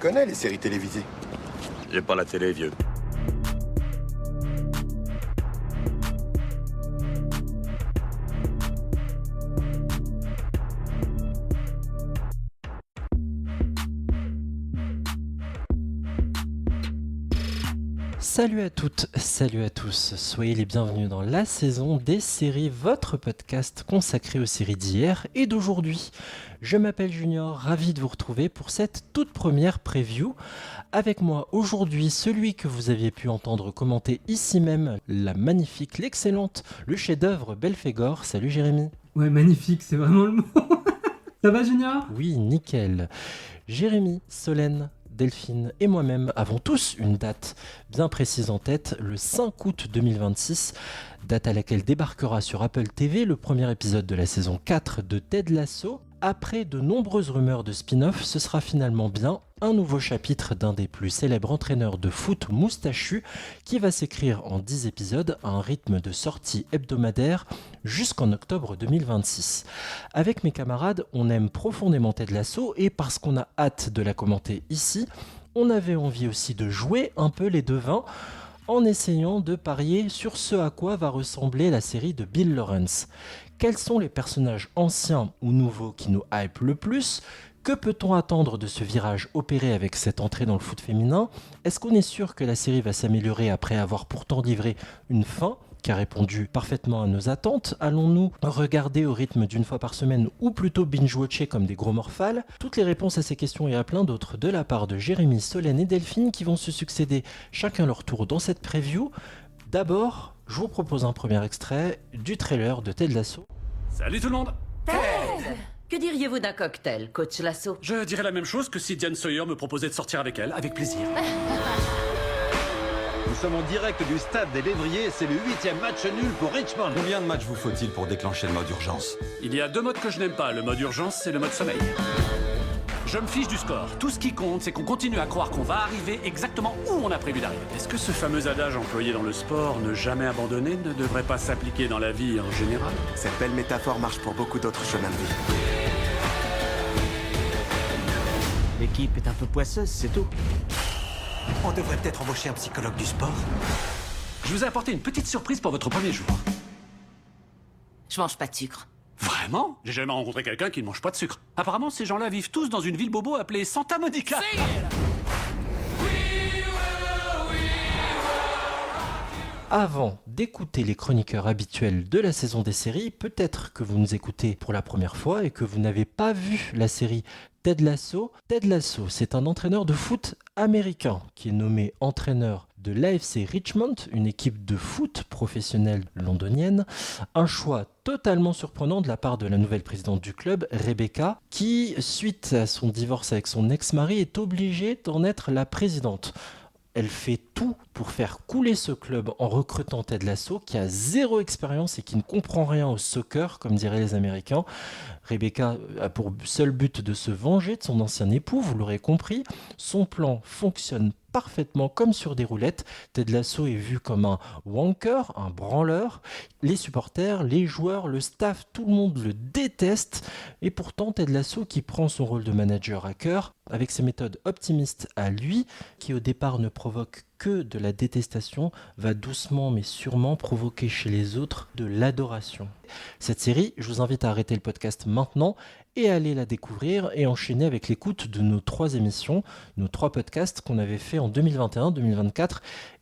connais les séries télévisées. J'ai pas la télé, vieux. Salut à toutes, salut à tous, soyez les bienvenus dans la saison des séries, votre podcast consacré aux séries d'hier et d'aujourd'hui. Je m'appelle Junior, ravi de vous retrouver pour cette toute première preview. Avec moi aujourd'hui, celui que vous aviez pu entendre commenter ici même, la magnifique, l'excellente, le chef-d'œuvre Belphégor. Salut Jérémy. Ouais, magnifique, c'est vraiment le mot. Ça va Junior ? Oui, nickel. Jérémy, Solène, Delphine et moi-même avons tous une date bien précise en tête, le 5 août 2026, date à laquelle débarquera sur Apple TV le premier épisode de la saison 4 de Ted Lasso. Après de nombreuses rumeurs de spin-off, ce sera finalement bien un nouveau chapitre d'un des plus célèbres entraîneurs de foot moustachu qui va s'écrire en 10 épisodes à un rythme de sortie hebdomadaire jusqu'en octobre 2026. Avec mes camarades, on aime profondément Ted Lasso et parce qu'on a hâte de la commenter ici, on avait envie aussi de jouer un peu les devins en essayant de parier sur ce à quoi va ressembler la série de Bill Lawrence. Quels sont les personnages anciens ou nouveaux qui nous hype le plus ? Que peut-on attendre de ce virage opéré avec cette entrée dans le foot féminin ? Est-ce qu'on est sûr que la série va s'améliorer après avoir pourtant livré une fin qui a répondu parfaitement à nos attentes? Allons-nous regarder au rythme d'une fois par semaine ou plutôt binge-watcher comme des gros morphales? Toutes les réponses à ces questions et à plein d'autres de la part de Jérémy, Solène et Delphine qui vont se succéder chacun leur tour dans cette preview. D'abord, je vous propose un premier extrait du trailer de Ted Lasso. Salut tout le monde! Ted! Que diriez-vous d'un cocktail, coach Lasso? Je dirais la même chose que si Diane Sawyer me proposait de sortir avec elle, avec plaisir. Nous sommes en direct du stade des Lévriers, c'est le 8e match nul pour Richmond. Combien de matchs vous faut-il pour déclencher le mode urgence? Il y a deux modes que je n'aime pas, le mode urgence et le mode sommeil. Je me fiche du score. Tout ce qui compte, c'est qu'on continue à croire qu'on va arriver exactement où on a prévu d'arriver. Est-ce que ce fameux adage employé dans le sport, ne jamais abandonner, ne devrait pas s'appliquer dans la vie en général? Cette belle métaphore marche pour beaucoup d'autres chemins de vie. L'équipe est un peu poisseuse, c'est tout. On devrait peut-être embaucher un psychologue du sport. Je vous ai apporté une petite surprise pour votre premier jour. Je mange pas de sucre. Vraiment? J'ai jamais rencontré quelqu'un qui ne mange pas de sucre. Apparemment, ces gens-là vivent tous dans une ville bobo appelée Santa Monica. Avant d'écouter les chroniqueurs habituels de la saison des séries, peut-être que vous nous écoutez pour la première fois et que vous n'avez pas vu la série Ted Lasso. Ted Lasso, c'est un entraîneur de foot américain qui est nommé entraîneur de l'AFC Richmond, une équipe de foot professionnelle londonienne. Un choix totalement surprenant de la part de la nouvelle présidente du club, Rebecca, qui, suite à son divorce avec son ex-mari, est obligée d'en être la présidente. Elle fait tout pour faire couler ce club en recrutant Ted Lasso, qui a zéro expérience et qui ne comprend rien au soccer, comme diraient les Américains. Rebecca a pour seul but de se venger de son ancien époux, vous l'aurez compris. Son plan fonctionne parfaitement comme sur des roulettes. Ted Lasso est vu comme un wanker, un branleur. Les supporters, les joueurs, le staff, tout le monde le déteste. Et pourtant, Ted Lasso, qui prend son rôle de manager à cœur, avec ses méthodes optimistes à lui, qui au départ ne provoquent que de la détestation, va doucement mais sûrement provoquer chez les autres de l'adoration. Cette série, je vous invite à arrêter le podcast maintenant et aller la découvrir et enchaîner avec l'écoute de nos 3 émissions, nos 3 podcasts qu'on avait fait en 2021, 2024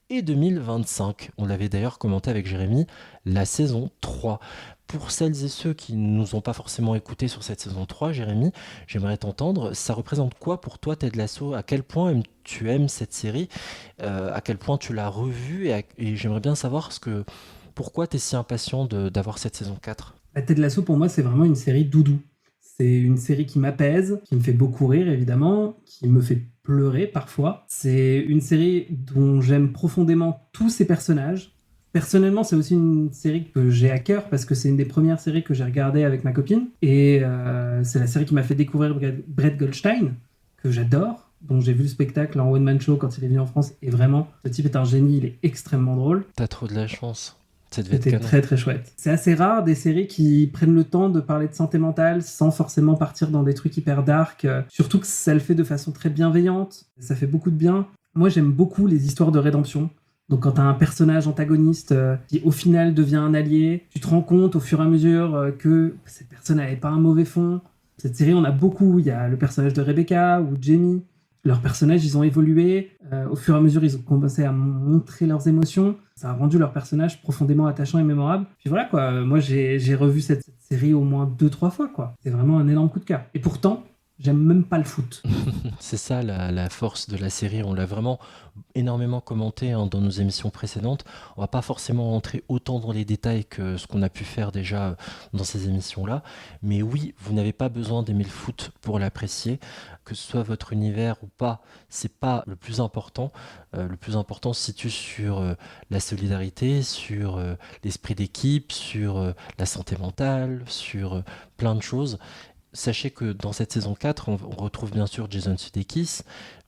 et 2025. On l'avait d'ailleurs commenté avec Jérémy, la saison 3. Pour celles et ceux qui ne nous ont pas forcément écoutés sur cette saison 3, Jérémy, j'aimerais t'entendre, ça représente quoi pour toi Ted Lasso? À quel point tu aimes cette série? À quel point tu l'as revue? Et j'aimerais bien savoir pourquoi tu es si impatient d'avoir cette saison 4? Ted Lasso, pour moi, c'est vraiment une série doudou. C'est une série qui m'apaise, qui me fait beaucoup rire, évidemment, qui me fait pleurer parfois. C'est une série dont j'aime profondément tous ses personnages. Personnellement, c'est aussi une série que j'ai à cœur parce que c'est une des premières séries que j'ai regardées avec ma copine. Et c'est la série qui m'a fait découvrir Brett Goldstein, que j'adore, dont j'ai vu le spectacle en one-man show quand il est venu en France. Et vraiment, ce type est un génie, il est extrêmement drôle. T'as trop de la chance. Ça devait être C'était canon. très très chouette. C'est assez rare des séries qui prennent le temps de parler de santé mentale sans forcément partir dans des trucs hyper dark. Surtout que ça le fait de façon très bienveillante. Ça fait beaucoup de bien. Moi, j'aime beaucoup les histoires de rédemption. Donc quand t'as un personnage antagoniste qui au final devient un allié, tu te rends compte au fur et à mesure que cette personne n'avait pas un mauvais fond. Cette série, on a beaucoup. Il y a le personnage de Rebecca ou Jamie. Leurs personnages, ils ont évolué. Au fur et à mesure, ils ont commencé à montrer leurs émotions. Ça a rendu leurs personnages profondément attachants et mémorables. Puis voilà, quoi. Moi, j'ai revu cette série au moins 2-3 fois, quoi. C'est vraiment un énorme coup de cœur. Et pourtant, j'aime même pas le foot. C'est ça la force de la série. On l'a vraiment énormément commenté dans nos émissions précédentes. On va pas forcément rentrer autant dans les détails que ce qu'on a pu faire déjà dans ces émissions-là. Mais oui, vous n'avez pas besoin d'aimer le foot pour l'apprécier. Que ce soit votre univers ou pas, c'est pas le plus important. Le plus important se situe sur la solidarité, sur l'esprit d'équipe, sur la santé mentale, sur plein de choses. Sachez que dans cette saison 4, on retrouve bien sûr Jason Sudeikis,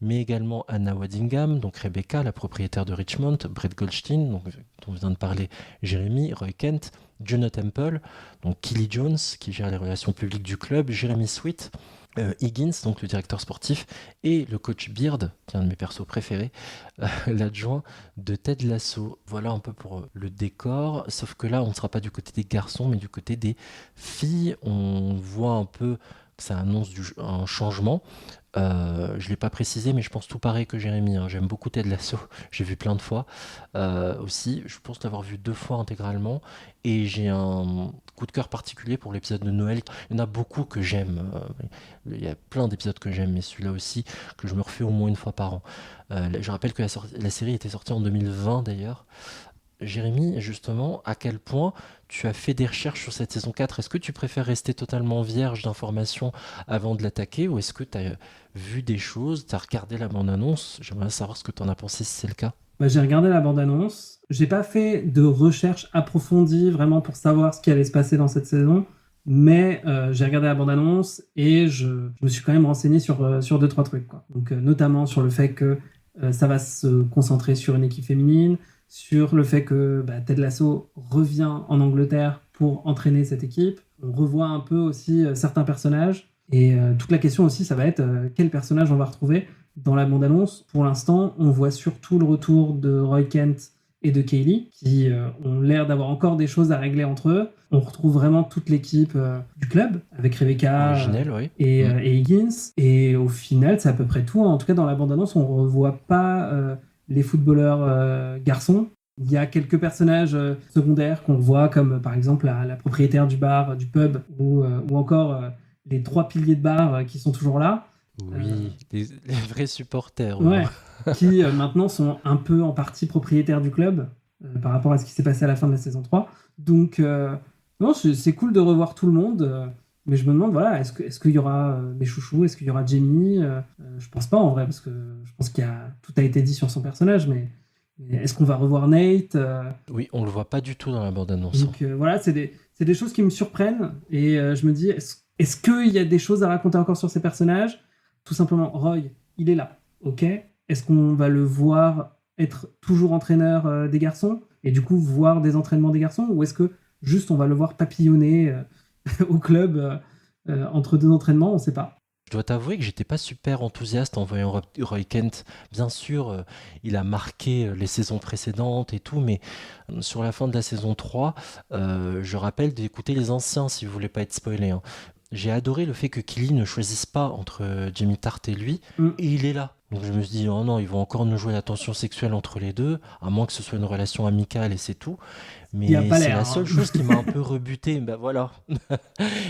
mais également Anna Waddingham, donc Rebecca, la propriétaire de Richmond, Brett Goldstein, donc, dont vient de parler Jérémy, Roy Kent, Juno Temple, donc Kelly Jones, qui gère les relations publiques du club, Jeremy Sweet, Higgins, donc le directeur sportif, et le coach Beard, qui est un de mes persos préférés, l'adjoint de Ted Lasso. Voilà un peu pour le décor, sauf que là, on ne sera pas du côté des garçons, mais du côté des filles. On voit un peu que ça annonce un changement. Je ne l'ai pas précisé, mais je pense tout pareil que Jérémy. J'aime beaucoup Ted Lasso, j'ai vu plein de fois aussi. Je pense l'avoir vu 2 fois intégralement. Et j'ai un coup de cœur particulier pour l'épisode de Noël. Il y en a beaucoup que j'aime. Il y a plein d'épisodes que j'aime, mais celui-là aussi, que je me refais au moins une fois par an. Je rappelle que la série était sortie en 2020 d'ailleurs. Jérémy, justement, à quel point tu as fait des recherches sur cette saison 4 ? Est-ce que tu préfères rester totalement vierge d'informations avant de l'attaquer, ou est-ce que tu as vu des choses, tu as regardé la bande-annonce ? J'aimerais savoir ce que tu en as pensé si c'est le cas. J'ai regardé la bande-annonce. J'ai pas fait de recherche approfondie vraiment pour savoir ce qui allait se passer dans cette saison, mais j'ai regardé la bande-annonce et je me suis quand même renseigné sur 2-3 trucs, quoi. Donc, notamment sur le fait que ça va se concentrer sur une équipe féminine, sur le fait que Ted Lasso revient en Angleterre pour entraîner cette équipe. On revoit un peu aussi certains personnages. Et toute la question aussi, ça va être quel personnage on va retrouver dans la bande-annonce. Pour l'instant, on voit surtout le retour de Roy Kent et de Kaylee, qui ont l'air d'avoir encore des choses à régler entre eux. On retrouve vraiment toute l'équipe du club, avec Rebecca et Higgins. Et au final, c'est à peu près tout. En tout cas, dans la bande-annonce, on ne revoit pas les footballeurs garçons. Il y a quelques personnages secondaires qu'on voit, comme par exemple la propriétaire du bar, du pub, ou encore les 3 piliers de bar qui sont toujours là. Oui, les vrais supporters. Ouais, qui maintenant sont un peu en partie propriétaires du club par rapport à ce qui s'est passé à la fin de la saison 3. Donc, non, c'est cool de revoir tout le monde. Mais je me demande, voilà, est-ce qu'il y aura des chouchous ? Est-ce qu'il y aura Jamie ? Je pense pas en vrai, parce que je pense tout a été dit sur son personnage, mais est-ce qu'on va revoir Nate ? Oui, on le voit pas du tout dans la bande-annonce. Donc voilà, c'est des choses qui me surprennent, et je me dis, est-ce qu'il y a des choses à raconter encore sur ces personnages ? Tout simplement, Roy, il est là, ok ? Est-ce qu'on va le voir être toujours entraîneur des garçons, et du coup voir des entraînements des garçons, ou est-ce que juste on va le voir papillonner au club entre 2 entraînements ? On sait pas. Je dois t'avouer que j'étais pas super enthousiaste en voyant Roy Kent. Bien sûr, il a marqué les saisons précédentes et tout, mais sur la fin de la saison 3, je rappelle d'écouter les anciens si vous voulez pas être spoilé, hein. J'ai adoré le fait que Kelly ne choisisse pas entre Jamie Tart et lui, et il est là. Donc je me suis dit, oh non, ils vont encore nous jouer la tension sexuelle entre les deux, à moins que ce soit une relation amicale et c'est tout. Mais c'est la seule chose qui m'a un peu rebuté. Ben voilà.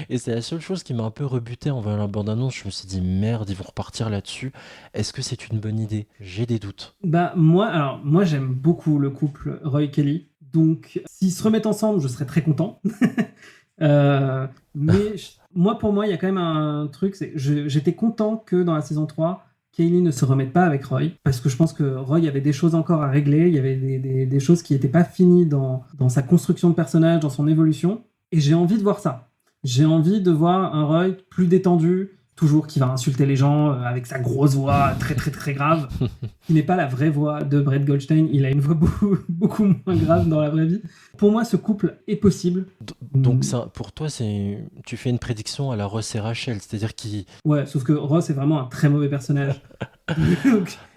Et c'est la seule chose qui m'a un peu rebuté en voyant la bande-annonce. Je me suis dit, merde, ils vont repartir là-dessus. Est-ce que c'est une bonne idée ? J'ai des doutes. Moi, j'aime beaucoup le couple Roy-Kelly. Donc, s'ils se remettent ensemble, je serais très content. Mais pour moi, il y a quand même un truc. J'étais content que dans la saison 3, Kaylee ne se remette pas avec Roy, parce que je pense que Roy avait des choses encore à régler, il y avait des choses qui n'étaient pas finies dans sa construction de personnage, dans son évolution, et j'ai envie de voir ça. J'ai envie de voir un Roy plus détendu, toujours qui va insulter les gens avec sa grosse voix très très très grave, qui n'est pas la vraie voix de Brett Goldstein. Il a une voix beaucoup moins grave dans la vraie vie. Pour moi, ce couple est possible. Donc pour toi, tu fais une prédiction à la Ross et Rachel, c'est-à-dire qui... Ouais, sauf que Ross est vraiment un très mauvais personnage.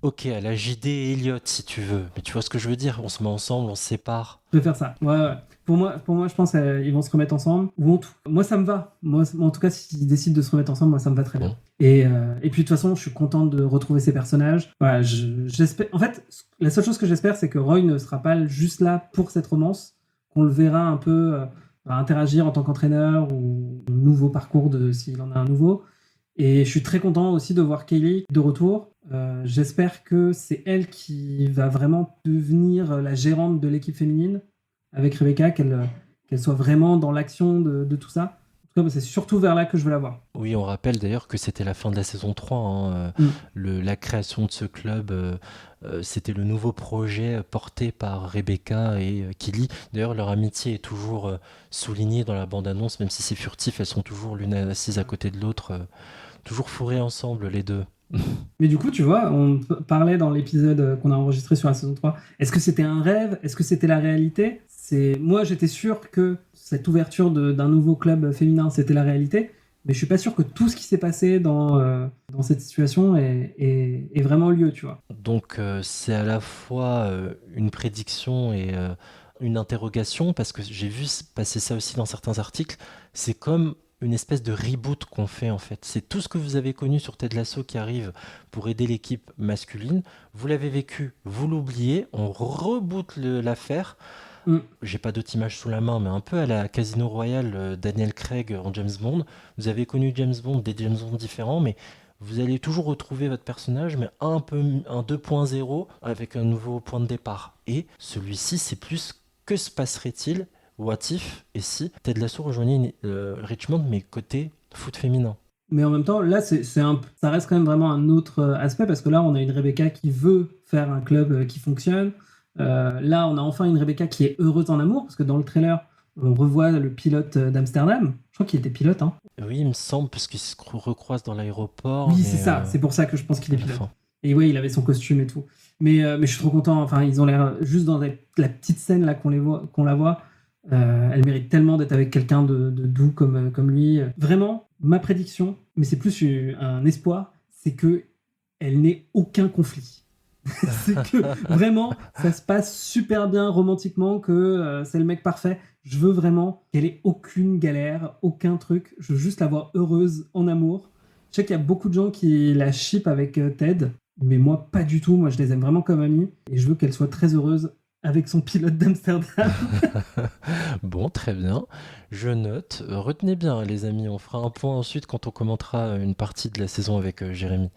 Ok, à la JD et Elliot, si tu veux. Mais tu vois ce que je veux dire? On se met ensemble, on se sépare. Je vais faire ça. Ouais. Pour moi, je pense qu'ils vont se remettre ensemble. Moi, ça me va. Moi, en tout cas, s'ils décident de se remettre ensemble, moi, ça me va très bien. Et puis, de toute façon, je suis content de retrouver ces personnages. Voilà, j'espère... En fait, la seule chose que j'espère, c'est que Roy ne sera pas juste là pour cette romance, qu'on le verra un peu interagir en tant qu'entraîneur ou un nouveau parcours s'il en a un nouveau. Et je suis très content aussi de voir Kaylee de retour. J'espère que c'est elle qui va vraiment devenir la gérante de l'équipe féminine avec Rebecca, qu'elle soit vraiment dans l'action de tout ça. En tout cas, c'est surtout vers là que je veux la voir. Oui, on rappelle d'ailleurs que c'était la fin de la saison 3. La création de ce club, c'était le nouveau projet porté par Rebecca et Kelly. D'ailleurs, leur amitié est toujours soulignée dans la bande-annonce, même si c'est furtif, elles sont toujours l'une assise à côté de l'autre, toujours fourrées ensemble, les deux. Mais du coup, tu vois, on parlait dans l'épisode qu'on a enregistré sur la saison 3. Est-ce que c'était un rêve? Est-ce que c'était la réalité? Moi, j'étais sûr que cette ouverture d'un nouveau club féminin, c'était la réalité. Mais je suis pas sûr que tout ce qui s'est passé dans cette situation ait vraiment lieu, tu vois. Donc, c'est à la fois une prédiction et une interrogation, parce que j'ai vu passer ça aussi dans certains articles. C'est comme une espèce de reboot qu'on fait en fait. C'est tout ce que vous avez connu sur Ted Lasso qui arrive pour aider l'équipe masculine. Vous l'avez vécu, vous l'oubliez, on reboot l'affaire. J'ai pas d'autres images sous la main, mais un peu à la Casino Royale, Daniel Craig en James Bond. Vous avez connu James Bond, des James Bond différents, mais vous allez toujours retrouver votre personnage, mais un 2.0 avec un nouveau point de départ. Et celui-ci, c'est plus que se passerait-il? What if, et si Ted Lasso rejoignait Richmond, mais côté foot féminin? Mais en même temps, là, ça reste quand même vraiment un autre aspect, parce que là, on a une Rebecca qui veut faire un club qui fonctionne. Là, on a enfin une Rebecca qui est heureuse en amour, parce que dans le trailer, on revoit le pilote d'Amsterdam. Je crois qu'il était pilote, hein. Oui, il me semble, parce qu'il se recroise dans l'aéroport. Oui, c'est ça. C'est pour ça que je pense qu'il est pilote. Et ouais, il avait son costume et tout. Mais je suis trop content. Enfin, ils ont l'air juste dans la petite scène là qu'on la voit. Elle mérite tellement d'être avec quelqu'un de doux comme lui. Vraiment, ma prédiction, mais c'est plus un espoir, c'est que elle n'ait aucun conflit. C'est que vraiment, ça se passe super bien romantiquement, que c'est le mec parfait. Je veux vraiment qu'elle ait aucune galère, aucun truc. Je veux juste la voir heureuse en amour. Je sais qu'il y a beaucoup de gens qui la ship avec Ted, mais moi, pas du tout. Moi, je les aime vraiment comme amis et je veux qu'elle soit très heureuse avec son pilote d'Amsterdam. Bon, très bien. Je note. Retenez bien, les amis. On fera un point ensuite quand on commentera une partie de la saison avec Jérémy.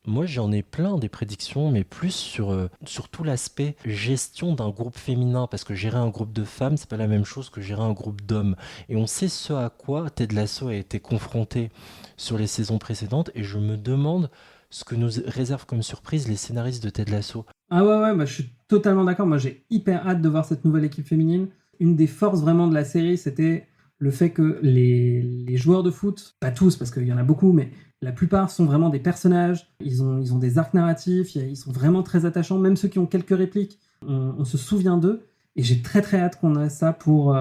Moi, j'en ai plein des prédictions, mais plus sur tout l'aspect gestion d'un groupe féminin, parce que gérer un groupe de femmes, c'est pas la même chose que gérer un groupe d'hommes. Et on sait ce à quoi Ted Lasso a été confronté sur les saisons précédentes, et je me demande ce que nous réservent comme surprise les scénaristes de Ted Lasso. Ah ouais, je suis totalement d'accord. Moi, j'ai hyper hâte de voir cette nouvelle équipe féminine. Une des forces vraiment de la série, c'était le fait que les joueurs de foot, pas tous parce qu'il y en a beaucoup, mais la plupart sont vraiment des personnages. Ils ont des arcs narratifs, ils sont vraiment très attachants. Même ceux qui ont quelques répliques, on se souvient d'eux. Et j'ai très très hâte qu'on ait ça pour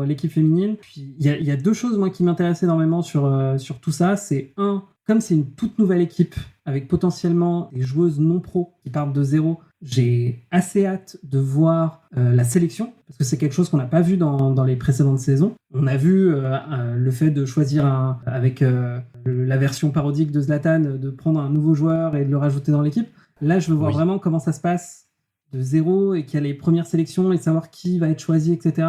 l'équipe féminine. Puis il y a deux choses moi qui m'intéressent énormément sur tout ça. C'est comme c'est une toute nouvelle équipe avec potentiellement des joueuses non pro qui partent de zéro, j'ai assez hâte de voir la sélection, parce que c'est quelque chose qu'on n'a pas vu dans les précédentes saisons. On a vu le fait de choisir avec la version parodique de Zlatan, de prendre un nouveau joueur et de le rajouter dans l'équipe. Là, je veux voir vraiment comment ça se passe de zéro et qu'il y a les premières sélections et savoir qui va être choisi, etc.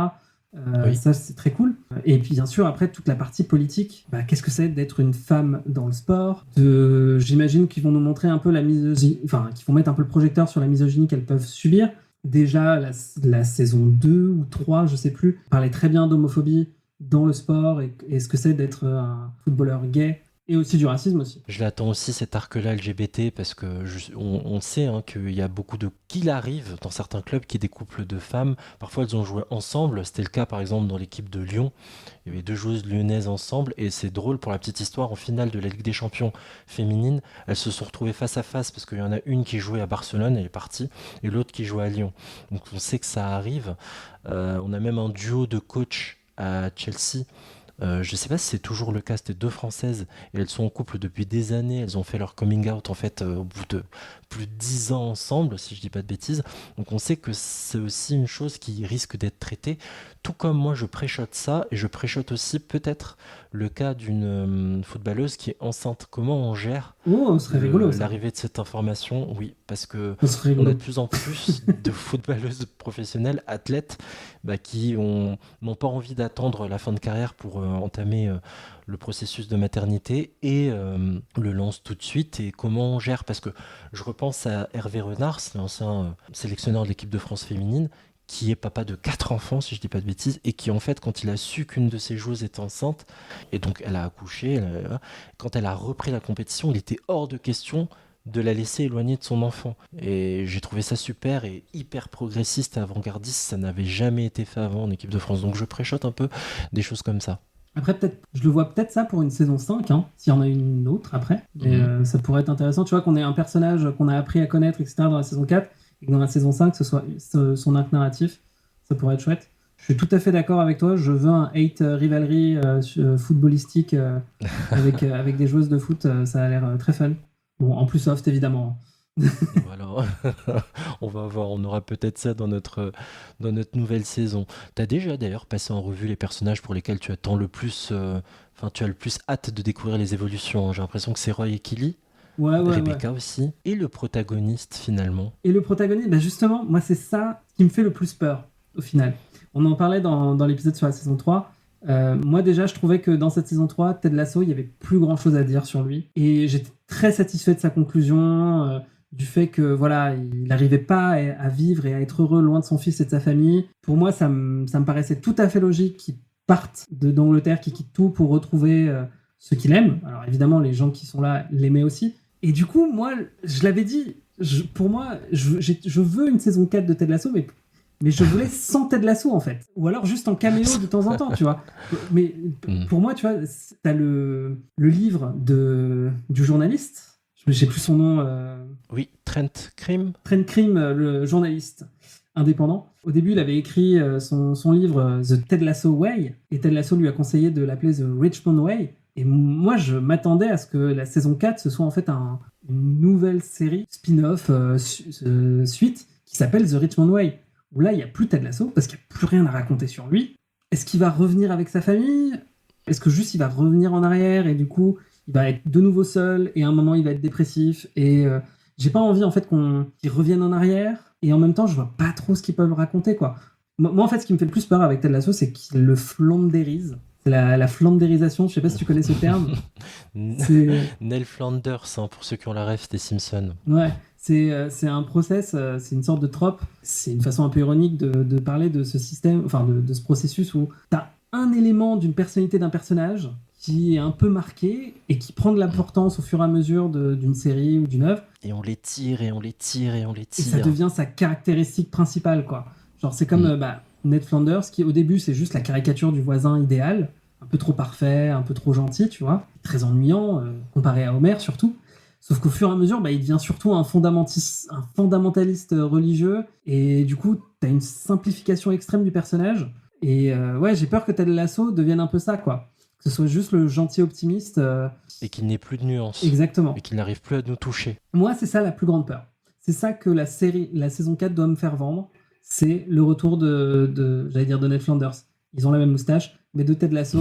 Ça, c'est très cool. Et puis, bien sûr, après, toute la partie politique. Qu'est-ce que c'est d'être une femme dans le sport? J'imagine qu'ils vont nous montrer un peu la misogynie, enfin, qu'ils vont mettre un peu le projecteur sur la misogynie qu'elles peuvent subir. Déjà, la saison 2 ou 3, je sais plus, parlait très bien d'homophobie dans le sport et ce que c'est d'être un footballeur gay Et aussi du racisme aussi. Je l'attends aussi cet arc-là LGBT parce que on sait qu'il y a beaucoup de... qu'il arrive dans certains clubs qu'il y ait des couples de femmes. Parfois elles ont joué ensemble. C'était le cas par exemple dans l'équipe de Lyon. Il y avait 2 joueuses lyonnaises ensemble et c'est drôle pour la petite histoire. En finale de la Ligue des Champions féminine, elles se sont retrouvées face à face parce qu'il y en a une qui jouait à Barcelone, elle est partie, et l'autre qui jouait à Lyon. Donc on sait que ça arrive. On a même un duo de coach à Chelsea. Je ne sais pas si c'est toujours le cas, c'était 2 Françaises et elles sont en couple depuis des années, elles ont fait leur coming out en fait au bout de plus de 10 ans ensemble, si je dis pas de bêtises. Donc on sait que c'est aussi une chose qui risque d'être traitée, tout comme moi je préchote ça, et je préchote aussi peut-être le cas d'une footballeuse qui est enceinte. Comment on gère ce serait rigolo, ça. l'arrivée de cette information? Oui, parce que Ça serait on a rigolo. de plus en plus de footballeuses professionnelles, athlètes, qui n'ont pas envie d'attendre la fin de carrière pour entamer le processus de maternité et le lance tout de suite. Et comment on gère? Parce que je repense à Hervé Renard, c'est l'ancien sélectionneur de l'équipe de France féminine, qui est papa de 4 enfants, si je dis pas de bêtises, et qui en fait, quand il a su qu'une de ses joueuses était enceinte, et donc elle a accouché, quand elle a repris la compétition, il était hors de question de la laisser éloignée de son enfant. Et j'ai trouvé ça super et hyper progressiste et avant-gardiste, ça n'avait jamais été fait avant en équipe de France. Donc je préchote un peu des choses comme ça. Après, je le vois peut-être ça pour une saison 5, hein, s'il y en a une autre après. Mais ça pourrait être intéressant, tu vois, qu'on ait un personnage qu'on a appris à connaître, etc., dans la saison 4, et que dans la saison 5, ce soit son arc narratif. Ça pourrait être chouette. Je suis tout à fait d'accord avec toi, je veux un hate rivalry footballistique avec des joueuses de foot, ça a l'air très fun. Bon, en plus soft, évidemment. Voilà. On aura peut-être ça dans notre nouvelle saison. T'as déjà d'ailleurs passé en revue les personnages pour lesquels tu attends le plus, tu as le plus hâte de découvrir les évolutions. J'ai l'impression que c'est Roy et Killy. Ouais, Rebecca aussi. Et le protagoniste finalement. Et le protagoniste, justement, moi c'est ça qui me fait le plus peur au final. On en parlait dans l'épisode sur la saison 3. Moi déjà je trouvais que dans cette saison 3, Ted Lasso, il y avait plus grand chose à dire sur lui. Et j'étais très satisfait de sa conclusion, du fait que voilà, il n'arrivait pas à vivre et à être heureux loin de son fils et de sa famille. Pour moi, ça me paraissait tout à fait logique qu'il parte d'Angleterre, qu'il quitte tout pour retrouver ceux qu'il aime. Alors évidemment, les gens qui sont là l'aimaient aussi. Et du coup, moi, je l'avais dit, pour moi, je veux une saison 4 de Ted Lasso, mais je voulais sans Ted Lasso, en fait. Ou alors juste en caméo de temps en temps, tu vois. Mais pour moi, tu vois, t'as le livre du journaliste. J'ai plus son nom. Oui, Trent Cream. Trent Cream, le journaliste indépendant. Au début, il avait écrit son livre The Ted Lasso Way. Et Ted Lasso lui a conseillé de l'appeler The Richmond Way. Et moi, je m'attendais à ce que la saison 4, ce soit en fait une nouvelle série, spin-off, suite, qui s'appelle The Richmond Way. Où là, il n'y a plus Ted Lasso, parce qu'il n'y a plus rien à raconter sur lui. Est-ce qu'il va revenir avec sa famille? Est-ce que juste il va revenir en arrière, et du coup, il va être de nouveau seul, et à un moment, il va être dépressif, et j'ai pas envie, en fait, qu'il revienne en arrière, et en même temps, je vois pas trop ce qu'ils peuvent raconter, quoi. Moi, en fait, ce qui me fait le plus peur avec Ted Lasso, c'est qu'il le flandérise. C'est la flandérisation, je sais pas si tu connais ce terme. Nell Flanders, pour ceux qui ont la ref des Simpsons. Ouais, c'est un process, c'est une sorte de trope. C'est une façon un peu ironique de parler de ce système, enfin de ce processus où t'as un élément d'une personnalité d'un personnage qui est un peu marqué et qui prend de l'importance au fur et à mesure d'une série ou d'une œuvre. Et on les tire, et on les tire, et on les tire. Et ça devient sa caractéristique principale, quoi. Genre, c'est comme Ned Flanders, qui au début, c'est juste la caricature du voisin idéal, un peu trop parfait, un peu trop gentil, tu vois, très ennuyant, comparé à Homer surtout. Sauf qu'au fur et à mesure, il devient surtout un fondamentaliste religieux, et du coup, t'as une simplification extrême du personnage. Et j'ai peur que Ted Lasso devienne un peu ça, quoi. Que ce soit juste le gentil optimiste. Et qu'il n'ait plus de nuances. Exactement. Et qu'il n'arrive plus à nous toucher. Moi, c'est ça la plus grande peur. C'est ça que la saison 4 doit me faire vendre. C'est le retour de Ned Flanders. Ils ont la même moustache, mais de Ted Lasso,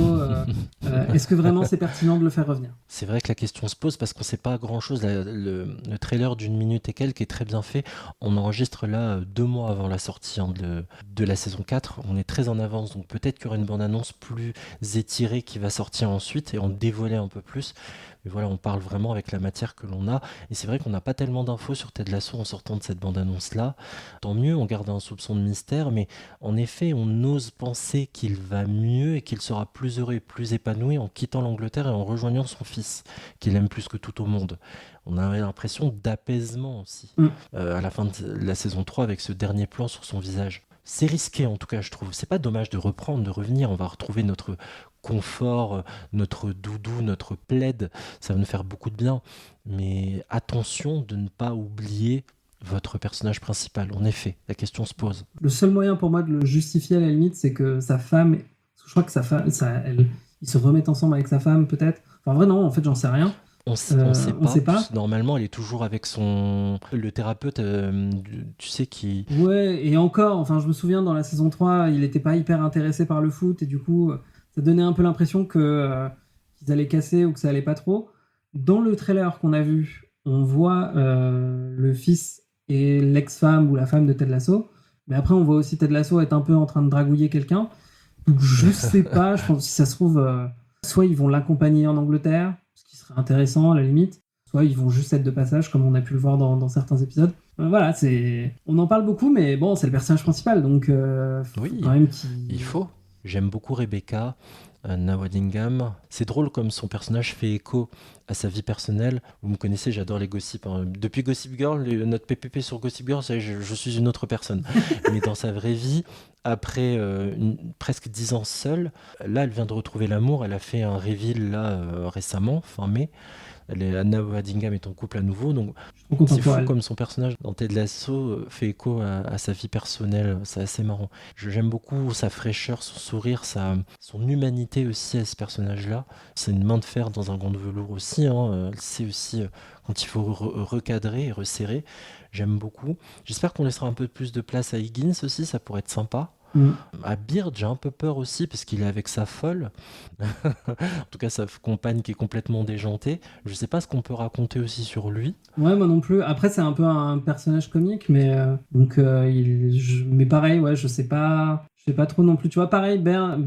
est-ce que vraiment c'est pertinent de le faire revenir? C'est vrai que la question se pose parce qu'on ne sait pas grand-chose. Le trailer d'1 minute et quelques est très bien fait. On enregistre là 2 mois avant la sortie de la saison 4. On est très en avance, donc peut-être qu'il y aura une bande-annonce plus étirée qui va sortir ensuite et en dévoiler un peu plus. Mais voilà, on parle vraiment avec la matière que l'on a. Et c'est vrai qu'on n'a pas tellement d'infos sur Ted Lasso en sortant de cette bande-annonce-là. Tant mieux, on garde un soupçon de mystère, mais en effet, on ose penser qu'il va mieux et qu'il sera plus heureux et plus épanoui en quittant l'Angleterre et en rejoignant son fils, qu'il aime plus que tout au monde. On a l'impression d'apaisement aussi, à la fin de la saison 3, avec ce dernier plan sur son visage. C'est risqué en tout cas, je trouve. C'est pas dommage de reprendre, de revenir. On va retrouver notre confort, notre doudou, notre plaid. Ça va nous faire beaucoup de bien. Mais attention de ne pas oublier votre personnage principal. En effet, la question se pose. Le seul moyen pour moi de le justifier à la limite, c'est que sa femme... Je crois que sa femme... ils se remettent ensemble avec sa femme, peut-être. Enfin, en vrai, non, en fait, j'en sais rien. On sait pas. Normalement, elle est toujours avec le thérapeute, tu sais, qui... Ouais, et encore, enfin, je me souviens, dans la saison 3, il était pas hyper intéressé par le foot, et du coup, ça donnait un peu l'impression qu'ils allaient casser ou que ça allait pas trop. Dans le trailer qu'on a vu, on voit le fils et l'ex-femme ou la femme de Ted Lasso, mais après, on voit aussi Ted Lasso être un peu en train de dragouiller quelqu'un. Donc, je sais pas, je pense que si ça se trouve, soit ils vont l'accompagner en Angleterre, ce qui serait intéressant à la limite, soit ils vont juste être de passage, comme on a pu le voir dans certains épisodes. Voilà, on en parle beaucoup, mais bon, c'est le personnage principal, donc oui, quand même il faut. J'aime beaucoup Rebecca Nawadingham. C'est drôle comme son personnage fait écho à sa vie personnelle. Vous me connaissez, j'adore les gossips. Depuis Gossip Girl, notre PPP sur Gossip Girl, je suis une autre personne. Mais dans sa vraie vie, après presque 10 ans seule, là, elle vient de retrouver l'amour. Elle a fait un reveal là récemment, fin mai. Anna Waddingham est en couple à nouveau, donc c'est fou comme son personnage dans Ted Lasso fait écho à sa vie personnelle. C'est assez marrant. J'aime beaucoup sa fraîcheur, son sourire, son humanité aussi à ce personnage-là. C'est une main de fer dans un gant de velours aussi. Elle sait aussi quand il faut recadrer et resserrer. J'aime beaucoup. J'espère qu'on laissera un peu plus de place à Higgins aussi, ça pourrait être sympa. À Beard, j'ai un peu peur aussi parce qu'il est avec sa folle, en tout cas sa compagne qui est complètement déjantée. Je sais pas ce qu'on peut raconter aussi sur lui. Ouais, moi non plus. Après, c'est un peu un personnage comique, mais mais pareil, ouais, je sais pas trop non plus. Tu vois, pareil, Beard,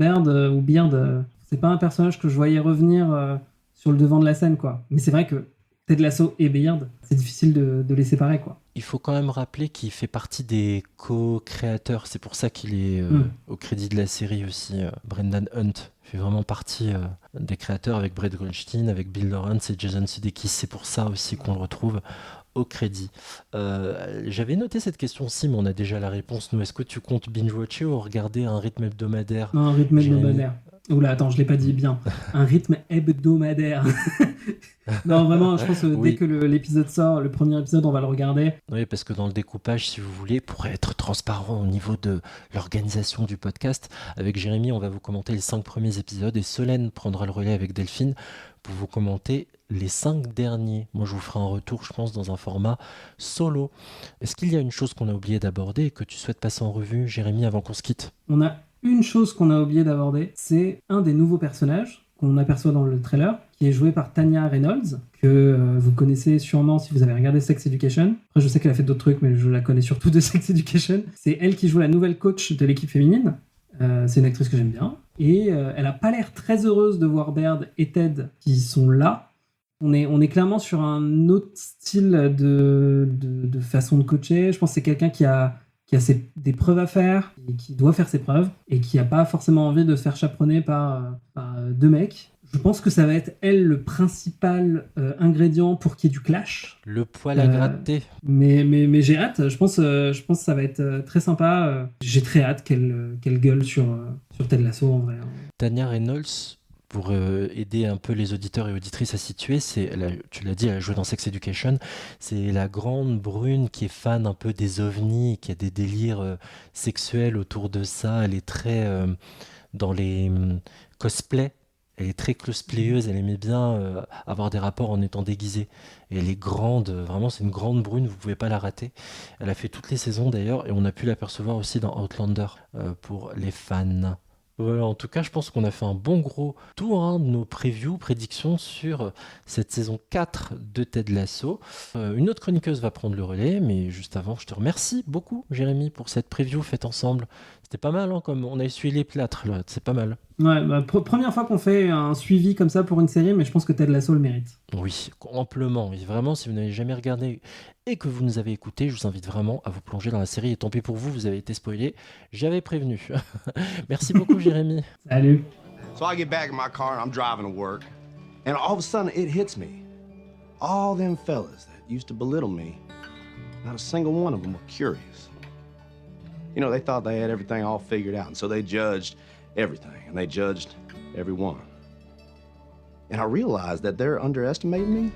c'est pas un personnage que je voyais revenir sur le devant de la scène, quoi. Mais c'est vrai que Ted Lasso et Beard, c'est difficile de les séparer, quoi. Il faut quand même rappeler qu'il fait partie des co-créateurs. C'est pour ça qu'il est au crédit de la série aussi. Brendan Hunt fait vraiment partie des créateurs avec Brett Goldstein, avec Bill Lawrence et Jason Sudeikis. C'est pour ça aussi qu'on le retrouve au crédit. J'avais noté cette question-ci, mais on a déjà la réponse. Nous, est-ce que tu comptes binge-watcher ou regarder un rythme hebdomadaire ? Non, un rythme hebdomadaire. Oula, attends, je l'ai pas dit bien. Un rythme hebdomadaire. Non, vraiment, je pense que dès que l'épisode sort, le premier épisode, on va le regarder. Oui, parce que dans le découpage, si vous voulez, pour être transparent au niveau de l'organisation du podcast, avec Jérémy, on va vous commenter les 5 premiers épisodes et Solène prendra le relais avec Delphine pour vous commenter les 5 derniers. Moi, je vous ferai un retour, je pense, dans un format solo. Est-ce qu'il y a une chose qu'on a oublié d'aborder et que tu souhaites passer en revue, Jérémy, avant qu'on se quitte ? On a une chose qu'on a oublié d'aborder, c'est un des nouveaux personnages qu'on aperçoit dans le trailer, qui est joué par Tanya Reynolds, que vous connaissez sûrement si vous avez regardé Sex Education. Après, je sais qu'elle a fait d'autres trucs, mais je la connais surtout de Sex Education. C'est elle qui joue la nouvelle coach de l'équipe féminine. C'est une actrice que j'aime bien. Et elle a pas l'air très heureuse de voir Baird et Ted qui sont là. On est clairement sur un autre style de façon de coacher. Je pense que c'est quelqu'un qui a des preuves à faire, et qui doit faire ses preuves, et qui n'a pas forcément envie de se faire chaperonner par 2 mecs. Je pense que ça va être, elle, le principal ingrédient pour qu'il y ait du clash. Le poil à gratter. Mais j'ai hâte, je pense que ça va être très sympa. J'ai très hâte qu'elle gueule sur Ted Lasso, en vrai. Tanya Reynolds, pour aider un peu les auditeurs et auditrices à situer, tu l'as dit, elle a joué dans Sex Education, c'est la grande brune qui est fan un peu des ovnis, qui a des délires sexuels autour de ça. Elle est très dans les cosplays, elle est très cosplayeuse, elle aimait bien avoir des rapports en étant déguisée. Et elle est grande, vraiment c'est une grande brune, vous pouvez pas la rater. Elle a fait toutes les saisons d'ailleurs, et on a pu l'apercevoir aussi dans Outlander pour les fans. Voilà, en tout cas, je pense qu'on a fait un bon gros tour de nos previews, prédictions sur cette saison 4 de Ted Lasso. Une autre chroniqueuse va prendre le relais, mais juste avant, je te remercie beaucoup, Jérémy, pour cette preview faite ensemble. C'était pas mal, hein, comme on a essuyé les plâtres, là. C'est pas mal. Ouais, première fois qu'on fait un suivi comme ça pour une série, mais je pense que Ted Lasso le mérite. Oui, amplement. Et vraiment, si vous n'avez jamais regardé et que vous nous avez écoutés, je vous invite vraiment à vous plonger dans la série. Et tant pis pour vous, vous avez été spoilé. J'avais prévenu. Merci beaucoup, Jérémy. Salut. So I get back in my car and I'm driving to work, and all of a sudden it hits me. All them fellas that used to belittle me, not a single one of them were curious. You know, they thought they had everything all figured out, and so they judged everything, and they judged everyone. And I realized that they're underestimating me.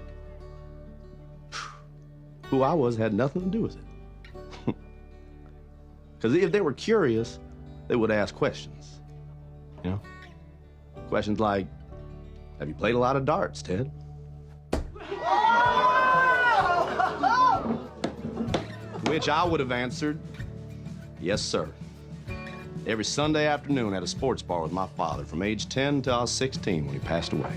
Who I was had nothing to do with it. Because if they were curious, they would ask questions. You know? Questions like, have you played a lot of darts, Ted? Which I would have answered, yes, sir. Every Sunday afternoon at a sports bar with my father from age 10 till I was 16 when he passed away.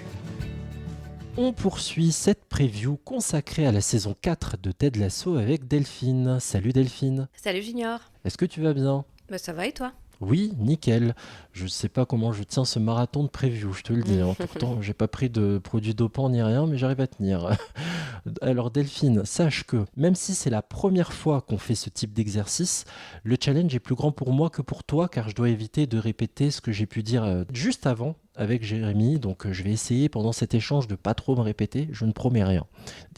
On poursuit cette preview consacrée à la saison 4 de Ted Lasso avec Delphine. Salut Delphine. Salut Junior. Est-ce que tu vas bien ? Bah ça va et toi ? Oui, nickel. Je sais pas comment je tiens ce marathon de preview, je te le dis. Hein. Pourtant, j'ai pas pris de produits dopants ni rien, mais j'arrive à tenir. Alors Delphine, sache que même si c'est la première fois qu'on fait ce type d'exercice, le challenge est plus grand pour moi que pour toi, car je dois éviter de répéter ce que j'ai pu dire juste avant avec Jérémy. Donc je vais essayer pendant cet échange de pas trop me répéter, je ne promets rien.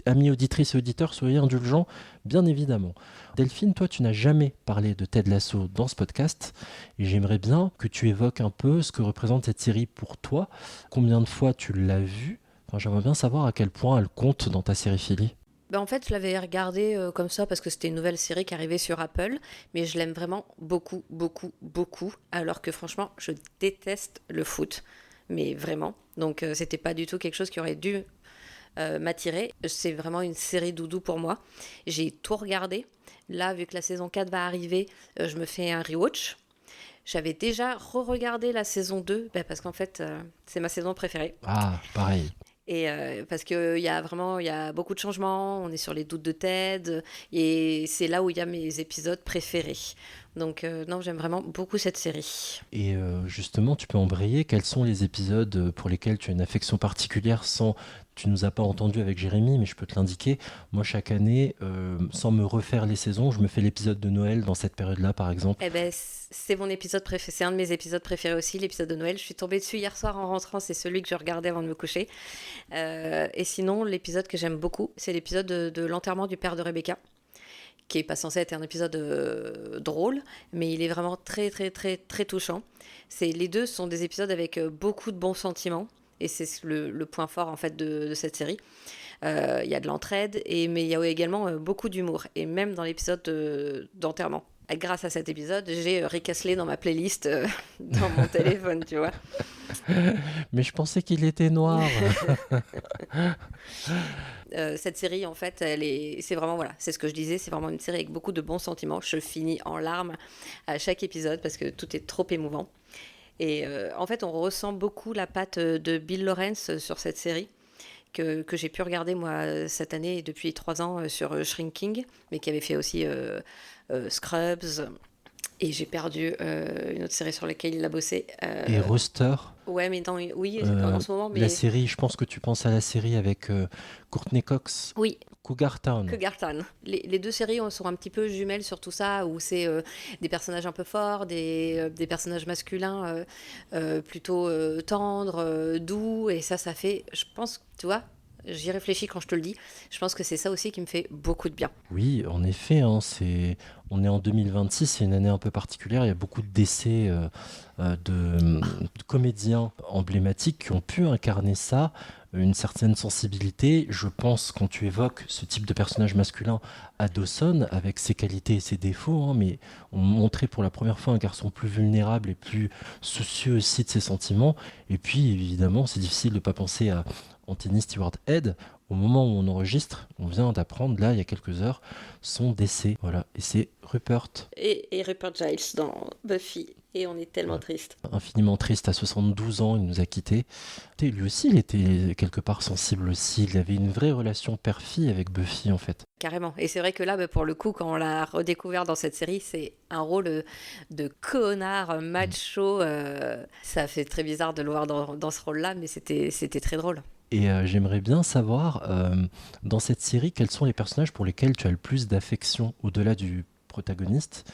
Amis auditrices et auditeurs, soyez indulgents, bien évidemment. Delphine, toi tu n'as jamais parlé de Ted Lasso dans ce podcast, et j'aimerais bien que tu évoques un peu ce que représente cette série pour toi. Combien de fois tu l'as vue ? Enfin, j'aimerais bien savoir à quel point elle compte dans ta sériphilie. Bah en fait, je l'avais regardée comme ça parce que c'était une nouvelle série qui arrivait sur Apple, mais je l'aime vraiment beaucoup, beaucoup, beaucoup, alors que franchement, je déteste le foot, mais vraiment. Donc, c'était pas du tout quelque chose qui aurait dû m'attirer. C'est vraiment une série doudou pour moi. J'ai tout regardé. Là, vu que la saison 4 va arriver, je me fais un rewatch. J'avais déjà re-regardé la saison 2, parce qu'en fait, c'est ma saison préférée. Ah, pareil. Et parce qu'il y a beaucoup de changements, on est sur les doutes de Ted, et c'est là où il y a mes épisodes préférés. Donc non, j'aime vraiment beaucoup cette série. Et justement, tu peux embrayer, quels sont les épisodes pour lesquels tu as une affection particulière sans... Tu nous as pas entendu avec Jérémy, mais je peux te l'indiquer. Moi, chaque année, sans me refaire les saisons, je me fais l'épisode de Noël dans cette période-là, par exemple. Eh ben, c'est mon épisode préféré. C'est un de mes épisodes préférés aussi, l'épisode de Noël. Je suis tombée dessus hier soir en rentrant. C'est celui que je regardais avant de me coucher. Et sinon, l'épisode que j'aime beaucoup, c'est l'épisode de l'enterrement du père de Rebecca, qui est pas censé être un épisode drôle, mais il est vraiment très, très, très, très touchant. Les deux sont des épisodes avec beaucoup de bons sentiments. Et c'est le point fort en fait de cette série. Il y a de l'entraide, mais il y a également beaucoup d'humour. Et même dans l'épisode d'enterrement. Grâce à cet épisode, j'ai Rick Astley dans ma playlist dans mon téléphone, tu vois. Mais je pensais qu'il était noir. Cette série, en fait, c'est vraiment, voilà, c'est ce que je disais, c'est vraiment une série avec beaucoup de bons sentiments. Je finis en larmes à chaque épisode parce que tout est trop émouvant. Et en fait, on ressent beaucoup la patte de Bill Lawrence sur cette série que j'ai pu regarder, moi, cette année, depuis 3 ans, sur Shrinking, mais qui avait fait aussi Scrubs. Et j'ai perdu une autre série sur laquelle il a bossé. Et Rooster. Ouais, mais en ce moment. Mais... La série, je pense que tu penses à la série avec Courtney Cox. Oui. Cougar Town. Les deux séries sont un petit peu jumelles sur tout ça, où c'est des personnages un peu forts, des personnages masculins plutôt tendres, doux, et ça fait, je pense, tu vois, j'y réfléchis quand je te le dis, je pense que c'est ça aussi qui me fait beaucoup de bien. Oui, en effet, hein, on est en 2026, c'est une année un peu particulière, il y a beaucoup de décès de comédiens emblématiques qui ont pu incarner ça, une certaine sensibilité. Je pense, quand tu évoques ce type de personnage masculin, à Dawson, avec ses qualités et ses défauts, hein, mais on montrait pour la première fois un garçon plus vulnérable et plus soucieux aussi de ses sentiments. Et puis, évidemment, c'est difficile de ne pas penser à Anthony Stewart Head. Au moment où on enregistre, on vient d'apprendre, là, il y a quelques heures, son décès. Voilà, et c'est Rupert. Et Rupert Giles dans Buffy. Et on est tellement triste. Infiniment triste, à 72 ans, il nous a quittés. Et lui aussi, il était quelque part sensible aussi. Il avait une vraie relation père-fille avec Buffy, en fait. Carrément. Et c'est vrai que là, pour le coup, quand on l'a redécouvert dans cette série, c'est un rôle de connard macho. Ça fait très bizarre de le voir dans ce rôle-là, mais c'était très drôle. Et j'aimerais bien savoir, dans cette série, quels sont les personnages pour lesquels tu as le plus d'affection au-delà du protagoniste ?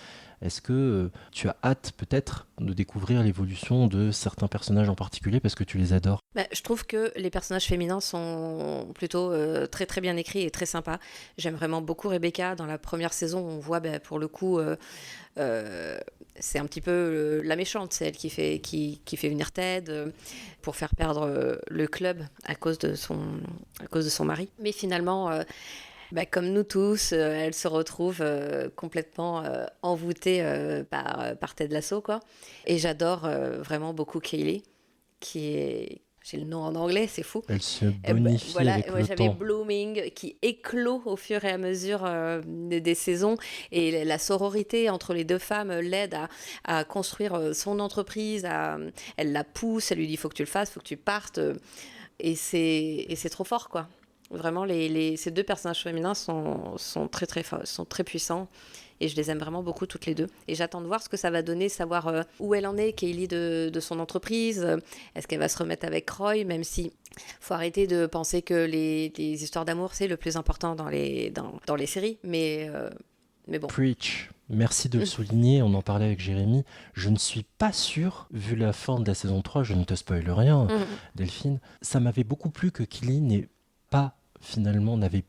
Est-ce que tu as hâte peut-être de découvrir l'évolution de certains personnages en particulier parce que tu les adores ? Je trouve que les personnages féminins sont plutôt très très bien écrits et très sympas. J'aime vraiment beaucoup Rebecca. Dans la première saison, on voit pour le coup, c'est un petit peu la méchante. C'est elle qui fait venir Ted pour faire perdre le club à cause de son mari. Mais finalement... comme nous tous, elle se retrouve complètement envoûtée par Ted Lasso, quoi. Et j'adore vraiment beaucoup Kaylee, qui est... J'ai le nom en anglais, c'est fou. Elle se bonifie avec le j'avais temps. Blooming qui éclot au fur et à mesure des saisons. Et la sororité entre les deux femmes l'aide à construire son entreprise. Elle la pousse, elle lui dit « faut que tu le fasses, faut que tu partes ». Et c'est trop fort, quoi. Vraiment, ces deux personnages féminins sont très très forts, sont très puissants et je les aime vraiment beaucoup toutes les deux. Et j'attends de voir ce que ça va donner, savoir où elle en est, Kaylee de son entreprise. Est-ce qu'elle va se remettre avec Roy, même si faut arrêter de penser que les histoires d'amour c'est le plus important dans les séries, mais bon. Preach. Merci de le souligner, on en parlait avec Jérémy. Je ne suis pas sûr, vu la fin de la saison 3, je ne te spoile rien, Delphine. Ça m'avait beaucoup plu que Kaylee n'avait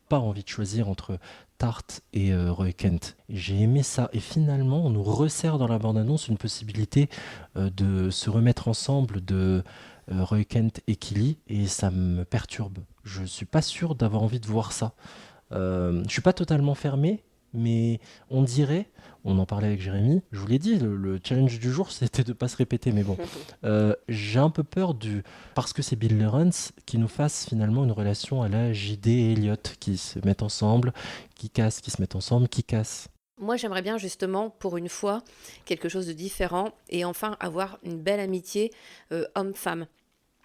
pas envie de choisir entre Tart et Roy Kent. Et j'ai aimé ça. Et finalement, on nous resserre dans la bande-annonce une possibilité de se remettre ensemble de Roy Kent et Kaylee. Et ça me perturbe. Je ne suis pas sûr d'avoir envie de voir ça. Je ne suis pas totalement fermé, mais on dirait... On en parlait avec Jérémy. Je vous l'ai dit, le challenge du jour, c'était de ne pas se répéter. Mais bon, j'ai un peu peur parce que c'est Bill Lawrence qui nous fasse finalement une relation à la JD et Elliot, qui se mettent ensemble, qui se mettent ensemble, qui cassent. Moi, j'aimerais bien justement, pour une fois, quelque chose de différent et enfin avoir une belle amitié homme-femme.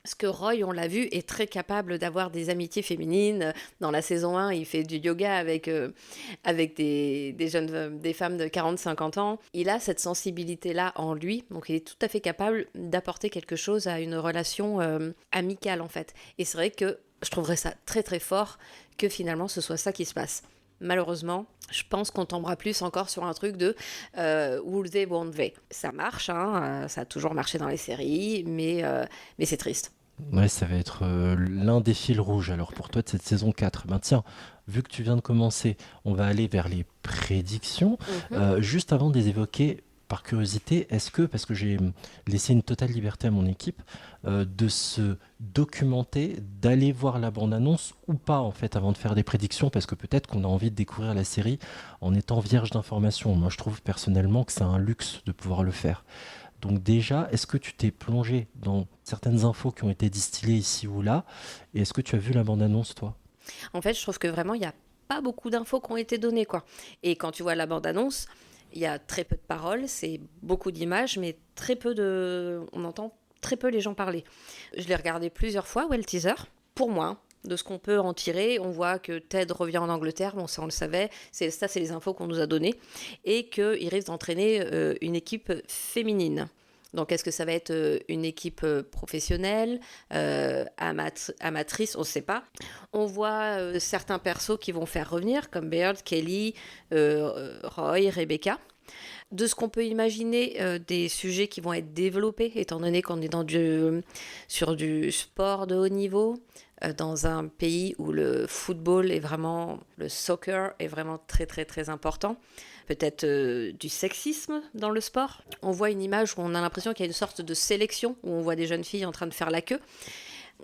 Parce que Roy, on l'a vu, est très capable d'avoir des amitiés féminines. Dans la saison 1, il fait du yoga avec des femmes de 40-50 ans. Il a cette sensibilité-là en lui, donc il est tout à fait capable d'apporter quelque chose à une relation amicale, en fait. Et c'est vrai que je trouverais ça très très fort que finalement ce soit ça qui se passe. Malheureusement, je pense qu'on tombera plus encore sur un truc de will they, won't they. Ça marche, ça a toujours marché dans les séries, mais c'est triste. Ouais, ça va être l'un des fils rouges alors pour toi de cette saison 4. Ben tiens, vu que tu viens de commencer, on va aller vers les prédictions. Juste avant de les évoquer, par curiosité, parce que j'ai laissé une totale liberté à mon équipe, de se documenter, d'aller voir la bande-annonce ou pas en fait avant de faire des prédictions, parce que peut-être qu'on a envie de découvrir la série en étant vierge d'informations. Moi je trouve personnellement que c'est un luxe de pouvoir le faire. Donc déjà, est-ce que tu t'es plongé dans certaines infos qui ont été distillées ici ou là, et est-ce que tu as vu la bande-annonce toi ? En fait, je trouve que vraiment il n'y a pas beaucoup d'infos qui ont été données, quoi. Et quand tu vois la bande-annonce, il y a très peu de paroles, c'est beaucoup d'images, mais on entend très peu les gens parler. Je l'ai regardé plusieurs fois, le teaser. Pour moi, de ce qu'on peut en tirer, on voit que Ted revient en Angleterre, bon ça on le savait, c'est les infos qu'on nous a données, et qu'il risque d'entraîner une équipe féminine. Donc est-ce que ça va être une équipe professionnelle, amatrice, on ne sait pas. On voit certains persos qui vont faire revenir, comme Baird, Kelly, Roy, Rebecca. De ce qu'on peut imaginer, des sujets qui vont être développés, étant donné qu'on est sur du sport de haut niveau, dans un pays où le football le soccer est vraiment très très très important. Peut-être du sexisme dans le sport. On voit une image où on a l'impression qu'il y a une sorte de sélection, où on voit des jeunes filles en train de faire la queue.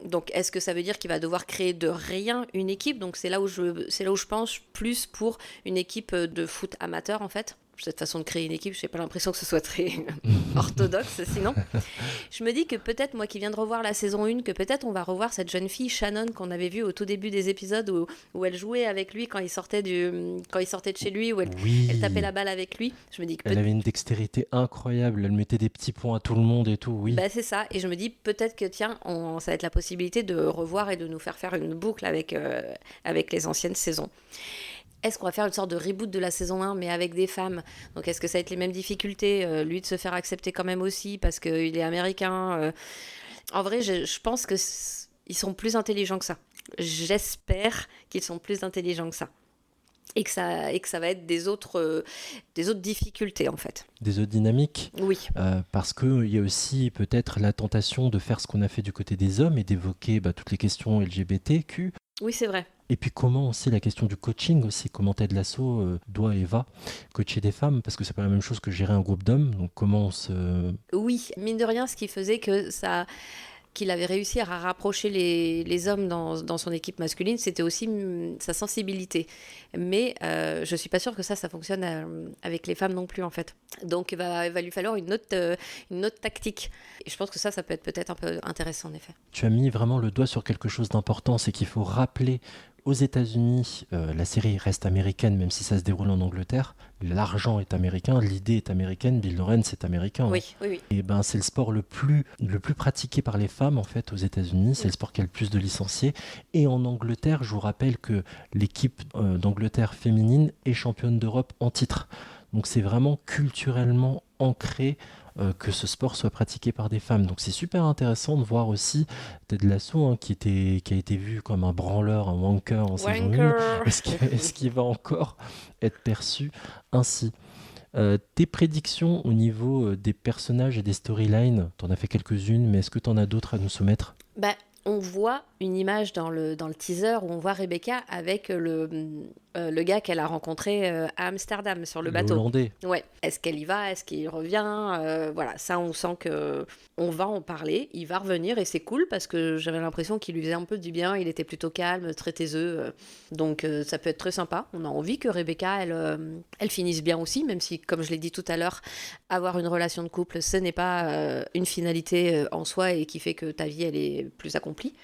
Donc est-ce que ça veut dire qu'il va devoir créer de rien une équipe ? Donc c'est là où je pense plus pour une équipe de foot amateur en fait. cette façon de créer une équipe, je n'ai pas l'impression que ce soit très orthodoxe sinon. Je me dis que peut-être, moi qui viens de revoir la saison 1, que peut-être on va revoir cette jeune fille, Shannon, qu'on avait vue au tout début des épisodes où elle jouait avec lui quand il sortait de chez lui, où elle tapait la balle avec lui. Je me dis que elle avait une dextérité incroyable, elle mettait des petits points à tout le monde et tout, oui. Bah, c'est ça, et je me dis peut-être que tiens, ça va être la possibilité de revoir et de nous faire une boucle avec les anciennes saisons. Est-ce qu'on va faire une sorte de reboot de la saison 1 mais avec des femmes? Donc est-ce que ça va être les mêmes difficultés, lui de se faire accepter quand même aussi parce qu'il est américain En vrai, je pense qu'ils sont plus intelligents que ça. J'espère qu'ils sont plus intelligents que ça. Et que ça va être des autres difficultés en fait. Des autres dynamiques. Oui. Parce qu'il y a aussi peut-être la tentation de faire ce qu'on a fait du côté des hommes et d'évoquer toutes les questions LGBTQ. Oui, c'est vrai. Et puis comment aussi la question du coaching aussi, comment Ted Lasso doit et va coacher des femmes, parce que c'est pas la même chose que gérer un groupe d'hommes, donc comment on se... Oui, mine de rien, ce qui faisait qu'il avait réussi à rapprocher les hommes dans son équipe masculine, c'était aussi sa sensibilité. Mais je ne suis pas sûre que ça fonctionne avec les femmes non plus, en fait. Donc, il va lui falloir une autre tactique. Et je pense que ça peut être peut-être un peu intéressant, en effet. Tu as mis vraiment le doigt sur quelque chose d'important, c'est qu'il faut rappeler aux États-Unis, la série reste américaine, même si ça se déroule en Angleterre. L'argent est américain, l'idée est américaine, Bill Lawrence est américain. Oui, oui, oui. Et c'est le sport le plus pratiqué par les femmes en fait aux États-Unis. C'est le sport qui a le plus de licenciés. Et en Angleterre, je vous rappelle que l'équipe d'Angleterre féminine est championne d'Europe en titre. Donc c'est vraiment culturellement ancré que ce sport soit pratiqué par des femmes. Donc c'est super intéressant de voir aussi Ted Lasso qui a été vu comme un branleur, un wanker en saison 1. Est-ce qu'il va encore être perçu ainsi? Tes prédictions au niveau des personnages et des storylines, t'en as fait quelques-unes, mais est-ce que t'en as d'autres à nous soumettre? On voit une image dans le teaser où on voit Rebecca avec le gars qu'elle a rencontré à Amsterdam sur le bateau. Hollandais. Ouais. Est-ce qu'elle y va? Est-ce qu'il revient? Voilà, ça on sent que on va en parler. Il va revenir et c'est cool parce que j'avais l'impression qu'il lui faisait un peu du bien. Il était plutôt calme, très taiseux. Donc ça peut être très sympa. On a envie que Rebecca elle finisse bien aussi, même si, comme je l'ai dit tout à l'heure, avoir une relation de couple, ce n'est pas une finalité en soi et qui fait que ta vie elle est plus accomplie.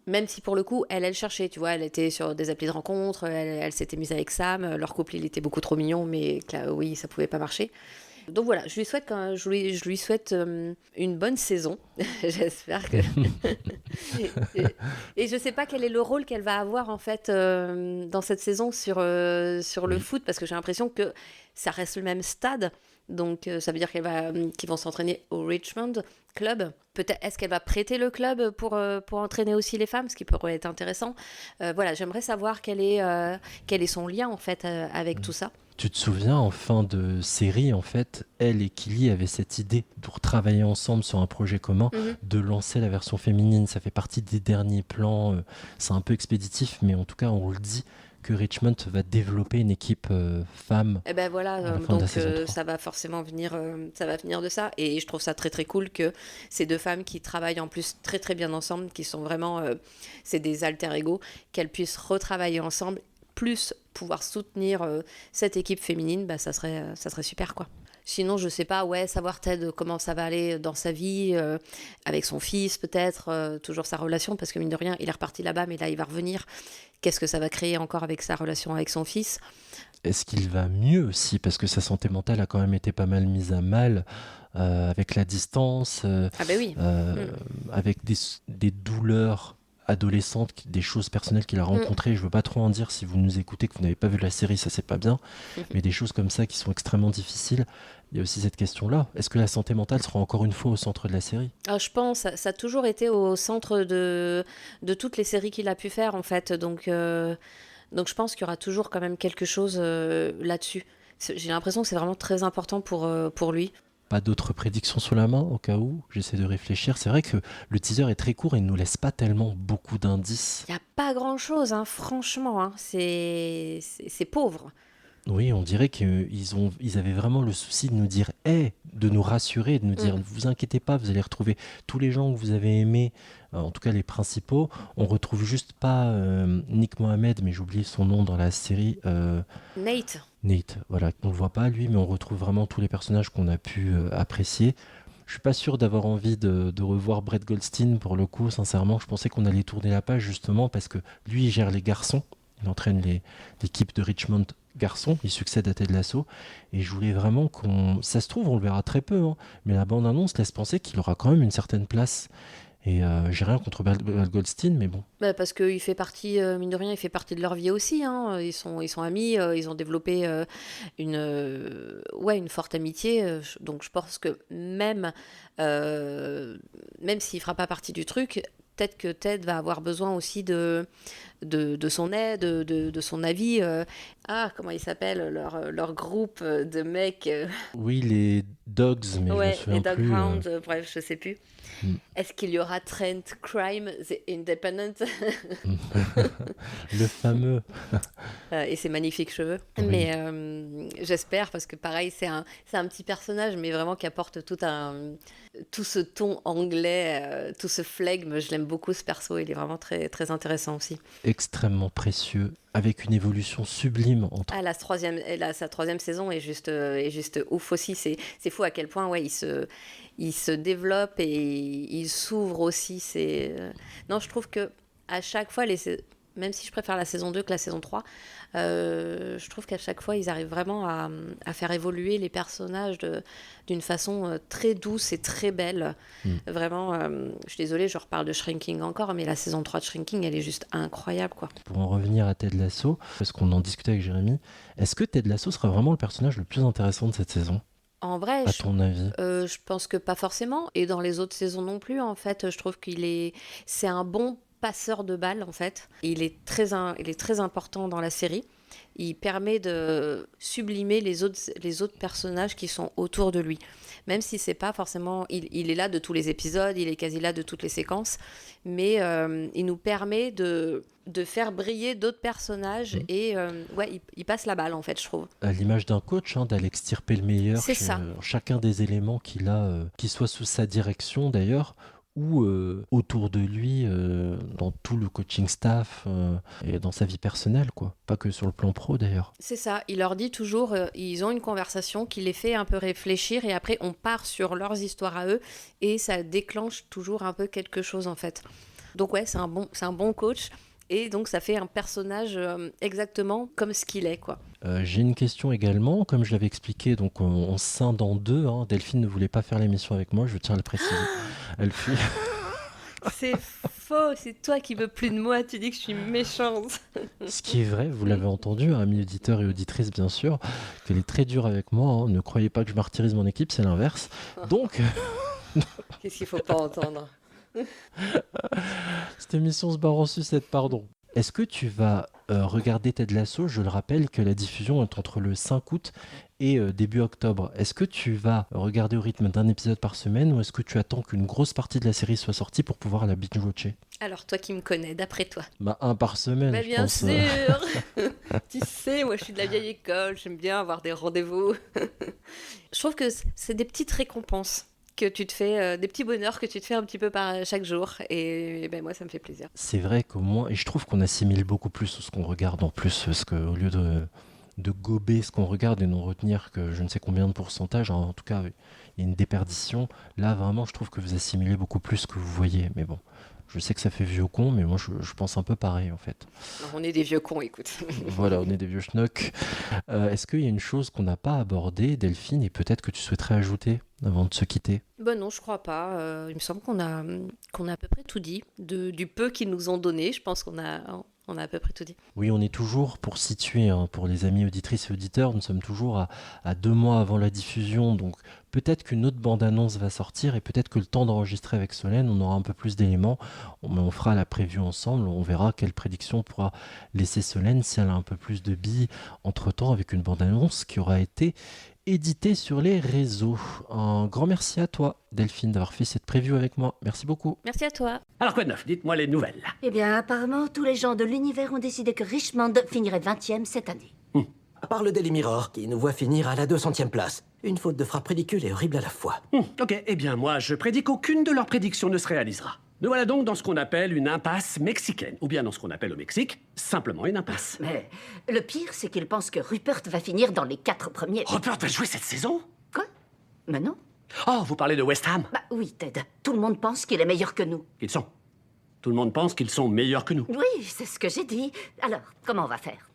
Même si pour le coup, elle cherchait, tu vois, elle était sur des applis de rencontres, elle s'était mise avec Sam, leur couple il était beaucoup trop mignon, mais là, oui, ça pouvait pas marcher. Donc voilà, je lui souhaite une bonne saison, j'espère que... et je sais pas quel est le rôle qu'elle va avoir en fait dans cette saison sur le foot, parce que j'ai l'impression que ça reste le même stade. Donc ça veut dire qu'ils vont s'entraîner au Richmond Club. Peut-être est-ce qu'elle va prêter le club pour entraîner aussi les femmes, ce qui pourrait être intéressant. Voilà, j'aimerais savoir quel est son lien en fait avec tout ça. Tu te souviens, en fin de série, en fait, elle et Killy avaient cette idée de travailler ensemble sur un projet commun, de lancer la version féminine. Ça fait partie des derniers plans. C'est un peu expéditif, mais en tout cas, on le dit que Richmond va développer une équipe femme. Et ben voilà, donc ça va forcément venir de ça. Et je trouve ça très très cool que ces deux femmes qui travaillent en plus très très bien ensemble, qui sont vraiment, c'est des alter ego, qu'elles puissent retravailler ensemble, plus pouvoir soutenir cette équipe féminine, ça serait super quoi. Sinon, je sais pas, savoir Ted, comment ça va aller dans sa vie, avec son fils peut-être, toujours sa relation, parce que mine de rien, il est reparti là-bas, mais là, il va revenir. Qu'est-ce que ça va créer encore avec sa relation avec son fils? Est-ce qu'il va mieux aussi? Parce que sa santé mentale a quand même été pas mal mise à mal, avec la distance, oui. avec des douleurs adolescente, des choses personnelles qu'il a rencontrées. Je veux pas trop en dire si vous nous écoutez, que vous n'avez pas vu la série, ça c'est pas bien, mais des choses comme ça qui sont extrêmement difficiles. Il y a aussi cette question-là. Est-ce que la santé mentale sera encore une fois au centre de la série ? Je pense, ça a toujours été au centre de toutes les séries qu'il a pu faire en fait, donc je pense qu'il y aura toujours quand même quelque chose là-dessus. J'ai l'impression que c'est vraiment très important pour lui. Pas d'autres prédictions sous la main au cas où? J'essaie de réfléchir. C'est vrai que le teaser est très court et ne nous laisse pas tellement beaucoup d'indices. Il n'y a pas grand-chose, franchement. C'est pauvre. Oui, on dirait qu'ils avaient vraiment le souci de nous dire de nous rassurer, de nous dire ne vous inquiétez pas, vous allez retrouver tous les gens que vous avez aimés, en tout cas les principaux. On retrouve juste pas Nick Mohammed, mais j'ai oublié son nom dans la série. Nate, voilà, on le voit pas lui, mais on retrouve vraiment tous les personnages qu'on a pu apprécier. Je suis pas sûr d'avoir envie de revoir Brett Goldstein pour le coup, sincèrement. Je pensais qu'on allait tourner la page justement parce que lui il gère les garçons, il entraîne l'équipe de Richmond garçons, il succède à Ted Lasso et je voulais vraiment ça se trouve on le verra très peu, hein, mais la bande-annonce laisse penser qu'il aura quand même une certaine place. Et j'ai rien contre Brett Goldstein, mais bon. Parce qu'il fait partie, mine de rien, il fait partie de leur vie aussi. Hein. Ils sont amis, ils ont développé une forte amitié. Donc je pense que même s'il ne fera pas partie du truc, peut-être que Ted va avoir besoin aussi de son aide, de son avis. Comment ils s'appellent, leur groupe de mecs Oui, les Dogs, mais je me souviens les plus. Doghounds, bref, je sais plus. Est-ce qu'il y aura Trent Crime, The Independent Le fameux. et ses magnifiques cheveux. Oui. Mais j'espère, parce que pareil, c'est un petit personnage, mais vraiment qui apporte tout ce ton anglais, tout ce flegme. Je l'aime beaucoup, ce perso. Il est vraiment très, très intéressant aussi. Extrêmement précieux, avec une évolution sublime entre. Sa troisième saison est juste ouf aussi. C'est fou à quel point il se développe et il s'ouvre aussi. Non, je trouve que à chaque fois, même si je préfère la saison 2 que la saison 3, je trouve qu'à chaque fois, ils arrivent vraiment à faire évoluer les personnages d'une façon très douce et très belle. Vraiment, je suis désolée, je reparle de Shrinking encore, mais la saison 3 de Shrinking, elle est juste incroyable, quoi. Pour en revenir à Ted Lasso, parce qu'on en discutait avec Jérémy, est-ce que Ted Lasso sera vraiment le personnage le plus intéressant de cette saison ? En vrai, à ton avis je pense que pas forcément, et dans les autres saisons non plus. En fait, je trouve c'est un bon passeur de balles, en fait. Il est très important dans la série. Il permet de sublimer les autres personnages qui sont autour de lui. Même si c'est pas forcément... Il est là de tous les épisodes, il est quasi là de toutes les séquences, mais il nous permet de faire briller d'autres personnages et il passe la balle, en fait, je trouve. À l'image d'un coach, d'extirper le meilleur C'est ça. Chacun des éléments qu'il a, qui soit sous sa direction d'ailleurs, ou autour de lui, dans tout le coaching staff et dans sa vie personnelle, quoi. Pas que sur le plan pro d'ailleurs. C'est ça, il leur dit toujours, ils ont une conversation qui les fait un peu réfléchir et après on part sur leurs histoires à eux et ça déclenche toujours un peu quelque chose, en fait. Donc ouais, c'est un bon coach. Et donc, ça fait un personnage exactement comme ce qu'il est, quoi. J'ai une question également. Comme je l'avais expliqué, donc on scinde en deux. Delphine ne voulait pas faire l'émission avec moi, je tiens à le préciser. Elle fuit. C'est faux, c'est toi qui veux plus de moi, tu dis que je suis méchante. Ce qui est vrai, vous l'avez entendu, amis auditeurs et auditrices, bien sûr, qu'elle est très dure avec moi. Ne croyez pas que je martyrise mon équipe, c'est l'inverse. Donc... Qu'est-ce qu'il faut pas entendre ? Cette émission se barre en sucette, pardon. Est-ce que tu vas regarder Ted Lasso ? Je le rappelle que la diffusion est entre le 5 août et début octobre. Est-ce que tu vas regarder au rythme d'un épisode par semaine ou est-ce que tu attends qu'une grosse partie de la série soit sortie pour pouvoir la binge-watcher ? Alors, toi qui me connais, d'après toi ? Un par semaine, mais je bien pense. sûr. Tu sais, moi je suis de la vieille école, j'aime bien avoir des rendez-vous. Je trouve que c'est des petites récompenses que tu te fais, des petits bonheurs que tu te fais un petit peu par chaque jour. Et moi, ça me fait plaisir. C'est vrai qu'au moins, et je trouve qu'on assimile beaucoup plus ce qu'on regarde en plus, parce qu'au lieu de gober ce qu'on regarde et non retenir que je ne sais combien de pourcentage, en tout cas, il y a une déperdition. Là, vraiment, je trouve que vous assimilez beaucoup plus ce que vous voyez. Mais bon, je sais que ça fait vieux con, mais moi, je pense un peu pareil, en fait. Non, on est des vieux cons, écoute. Voilà, on est des vieux schnocks. Est-ce qu'il y a une chose qu'on n'a pas abordée, Delphine, et peut-être que tu souhaiterais ajouter avant de se quitter ? Non, je crois pas. Il me semble qu'on a à peu près tout dit. Du peu qu'ils nous ont donné, je pense qu'on a à peu près tout dit. Oui, on est toujours, pour situer, pour les amis auditrices et auditeurs, nous sommes toujours à 2 mois avant la diffusion, donc peut-être qu'une autre bande-annonce va sortir et peut-être que le temps d'enregistrer avec Solène, on aura un peu plus d'éléments, mais on fera la preview ensemble, on verra quelle prédiction pourra laisser Solène si elle a un peu plus de billes entre-temps avec une bande-annonce qui aura été édité sur les réseaux. Un grand merci à toi, Delphine, d'avoir fait cette preview avec moi. Merci beaucoup. Merci à toi. Alors quoi de neuf ? Dites-moi les nouvelles. Eh bien, apparemment, tous les gens de l'univers ont décidé que Richmond finirait 20e cette année. À part le Daily Mirror, qui nous voit finir à la 200e place. Une faute de frappe ridicule et horrible à la fois. Ok, eh bien moi je prédis qu'aucune de leurs prédictions ne se réalisera. Nous voilà donc dans ce qu'on appelle une impasse mexicaine, ou bien dans ce qu'on appelle au Mexique, simplement une impasse. Mais le pire, c'est qu'il pense que Rupert va finir dans les 4 premiers. Rupert va jouer cette saison? Quoi? Mais non. Oh, vous parlez de West Ham? Bah oui, Ted. Tout le monde pense qu'il est meilleur que nous. Ils sont. Tout le monde pense qu'ils sont meilleurs que nous. Oui, c'est ce que j'ai dit. Alors, comment on va faire?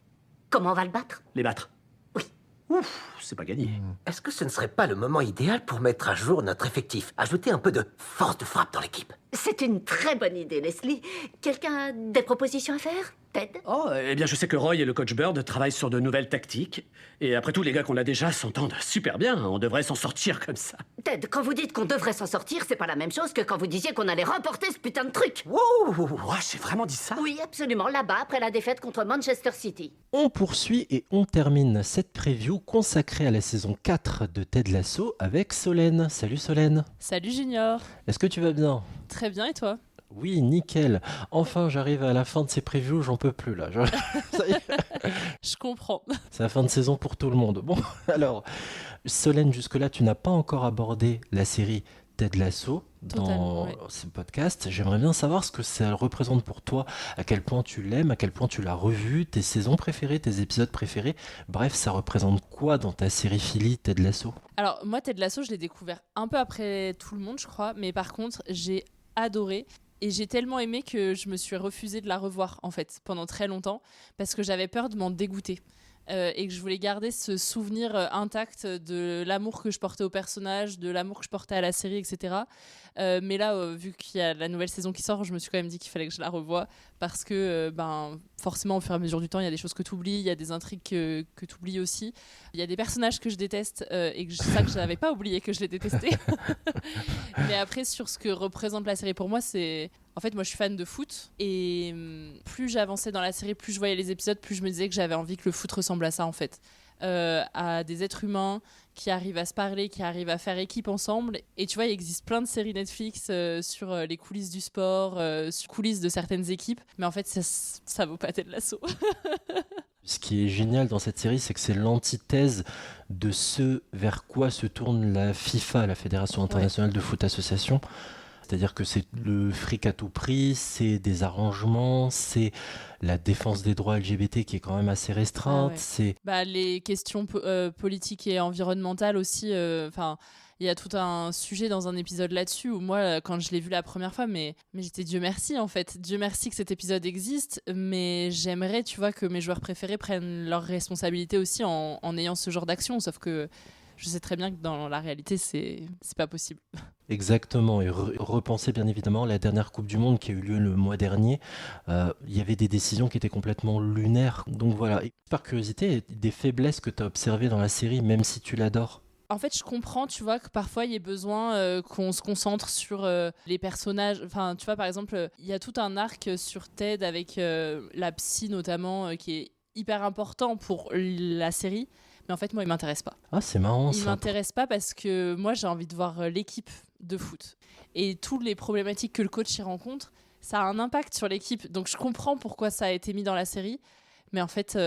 Comment on va le battre? Les battre? Oui. Ouf, c'est pas gagné. Est-ce que ce ne serait pas le moment idéal pour mettre à jour notre effectif? Ajouter un peu de force de frappe dans l'équipe. C'est une très bonne idée, Leslie. Quelqu'un a des propositions à faire, Ted? Oh, eh bien je sais que Roy et le coach Bird travaillent sur de nouvelles tactiques. Et après tout, les gars qu'on a déjà s'entendent super bien. On devrait s'en sortir comme ça. Ted, quand vous dites qu'on devrait s'en sortir, c'est pas la même chose que quand vous disiez qu'on allait remporter ce putain de truc. Wow, j'ai vraiment dit ça? Oui, absolument, là-bas, après la défaite contre Manchester City. On poursuit et on termine cette preview consacrée à la saison 4 de Ted Lasso avec Solène. Salut Solène. Salut Junior. Est-ce que tu vas bien? Très bien, et toi? Oui, nickel. Enfin, j'arrive à la fin de ces previews, j'en peux plus là. Ça y est. Je comprends. C'est la fin de saison pour tout le monde. Bon, alors, Solène, jusque-là, tu n'as pas encore abordé la série Ted Lasso dans ce podcast. J'aimerais bien savoir ce que ça représente pour toi, à quel point tu l'aimes, à quel point tu l'as revu, tes saisons préférées, tes épisodes préférés. Bref, ça représente quoi dans ta série Philly Ted Lasso? Alors, moi, Ted Lasso, je l'ai découvert un peu après tout le monde, je crois. Mais par contre, j'ai adoré. Et j'ai tellement aimé que je me suis refusée de la revoir, en fait, pendant très longtemps, parce que j'avais peur de m'en dégoûter. Et que je voulais garder ce souvenir intact de l'amour que je portais au personnage, de l'amour que je portais à la série, etc. Mais là, vu qu'il y a la nouvelle saison qui sort, je me suis quand même dit qu'il fallait que je la revoie, parce que forcément, au fur et à mesure du temps, il y a des choses que tu oublies, il y a des intrigues que tu oublies aussi. Il y a des personnages que je déteste, et que je n'avais pas oublié que je les détestais. Mais après, sur ce que représente la série pour moi, c'est... En fait, moi, je suis fan de foot, et plus j'avançais dans la série, plus je voyais les épisodes, plus je me disais que j'avais envie que le foot ressemble à ça, en fait. À des êtres humains qui arrivent à se parler, qui arrivent à faire équipe ensemble. Et tu vois, il existe plein de séries Netflix sur les coulisses du sport, sur les coulisses de certaines équipes, mais en fait, ça vaut pas Ted Lasso. Ce qui est génial dans cette série, c'est que c'est l'antithèse de ce vers quoi se tourne la FIFA, la Fédération internationale de foot association. C'est-à-dire que c'est le fric à tout prix, c'est des arrangements, c'est la défense des droits LGBT qui est quand même assez restreinte. C'est les questions politiques et environnementales aussi. Il y a tout un sujet dans un épisode là-dessus où moi, quand je l'ai vu la première fois, mais j'étais Dieu merci en fait. Dieu merci que cet épisode existe, mais j'aimerais, tu vois, que mes joueurs préférés prennent leurs responsabilités aussi en ayant ce genre d'action, sauf que je sais très bien que dans la réalité, c'est pas possible. Exactement, et repenser bien évidemment la dernière Coupe du Monde qui a eu lieu le mois dernier, il y avait des décisions qui étaient complètement lunaires. Donc voilà, et par curiosité, des faiblesses que tu as observées dans la série, même si tu l'adores? En fait, je comprends, tu vois, que parfois il y ait besoin qu'on se concentre sur les personnages. Enfin, tu vois, par exemple, il y a tout un arc sur Ted avec la psy notamment, qui est hyper important pour la série. Mais en fait, moi, il m'intéresse pas. Ah, c'est marrant ça. Il m'intéresse pas parce que moi, j'ai envie de voir l'équipe de foot. Et toutes les problématiques que le coach y rencontre, ça a un impact sur l'équipe. Donc, je comprends pourquoi ça a été mis dans la série. Mais en fait,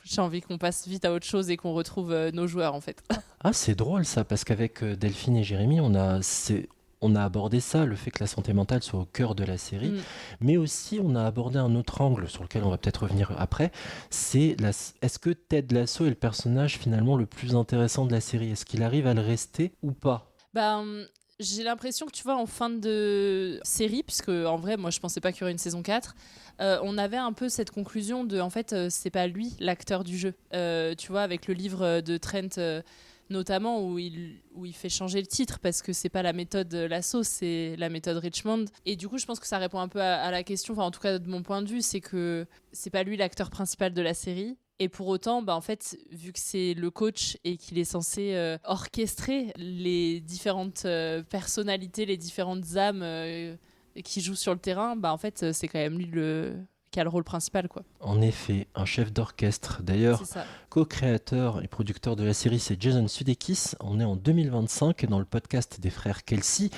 j'ai envie qu'on passe vite à autre chose et qu'on retrouve nos joueurs, en fait. Ah, c'est drôle ça, parce qu'avec Delphine et Jérémy, on a abordé ça, le fait que la santé mentale soit au cœur de la série, mais aussi on a abordé un autre angle sur lequel on va peut-être revenir après, c'est est-ce que Ted Lasso est le personnage finalement le plus intéressant de la série? Est-ce qu'il arrive à le rester ou pas? J'ai l'impression que tu vois, en fin de série, puisque en vrai, moi je pensais pas qu'il y aurait une saison 4, on avait un peu cette conclusion de, en fait, c'est pas lui l'acteur du jeu. Tu vois, avec le livre de Trent... notamment où il fait changer le titre parce que c'est pas la méthode Lasso, c'est la méthode Richmond. Et du coup, je pense que ça répond un peu à la question, enfin en tout cas de mon point de vue, c'est que c'est pas lui l'acteur principal de la série. Et pour autant, en fait, vu que c'est le coach et qu'il est censé orchestrer les différentes personnalités, les différentes âmes qui jouent sur le terrain, en fait, c'est quand même lui qui a le rôle principal, quoi. En effet, un chef d'orchestre. D'ailleurs, co-créateur et producteur de la série, c'est Jason Sudeikis. On est en 2025 dans le podcast des frères Kelsey,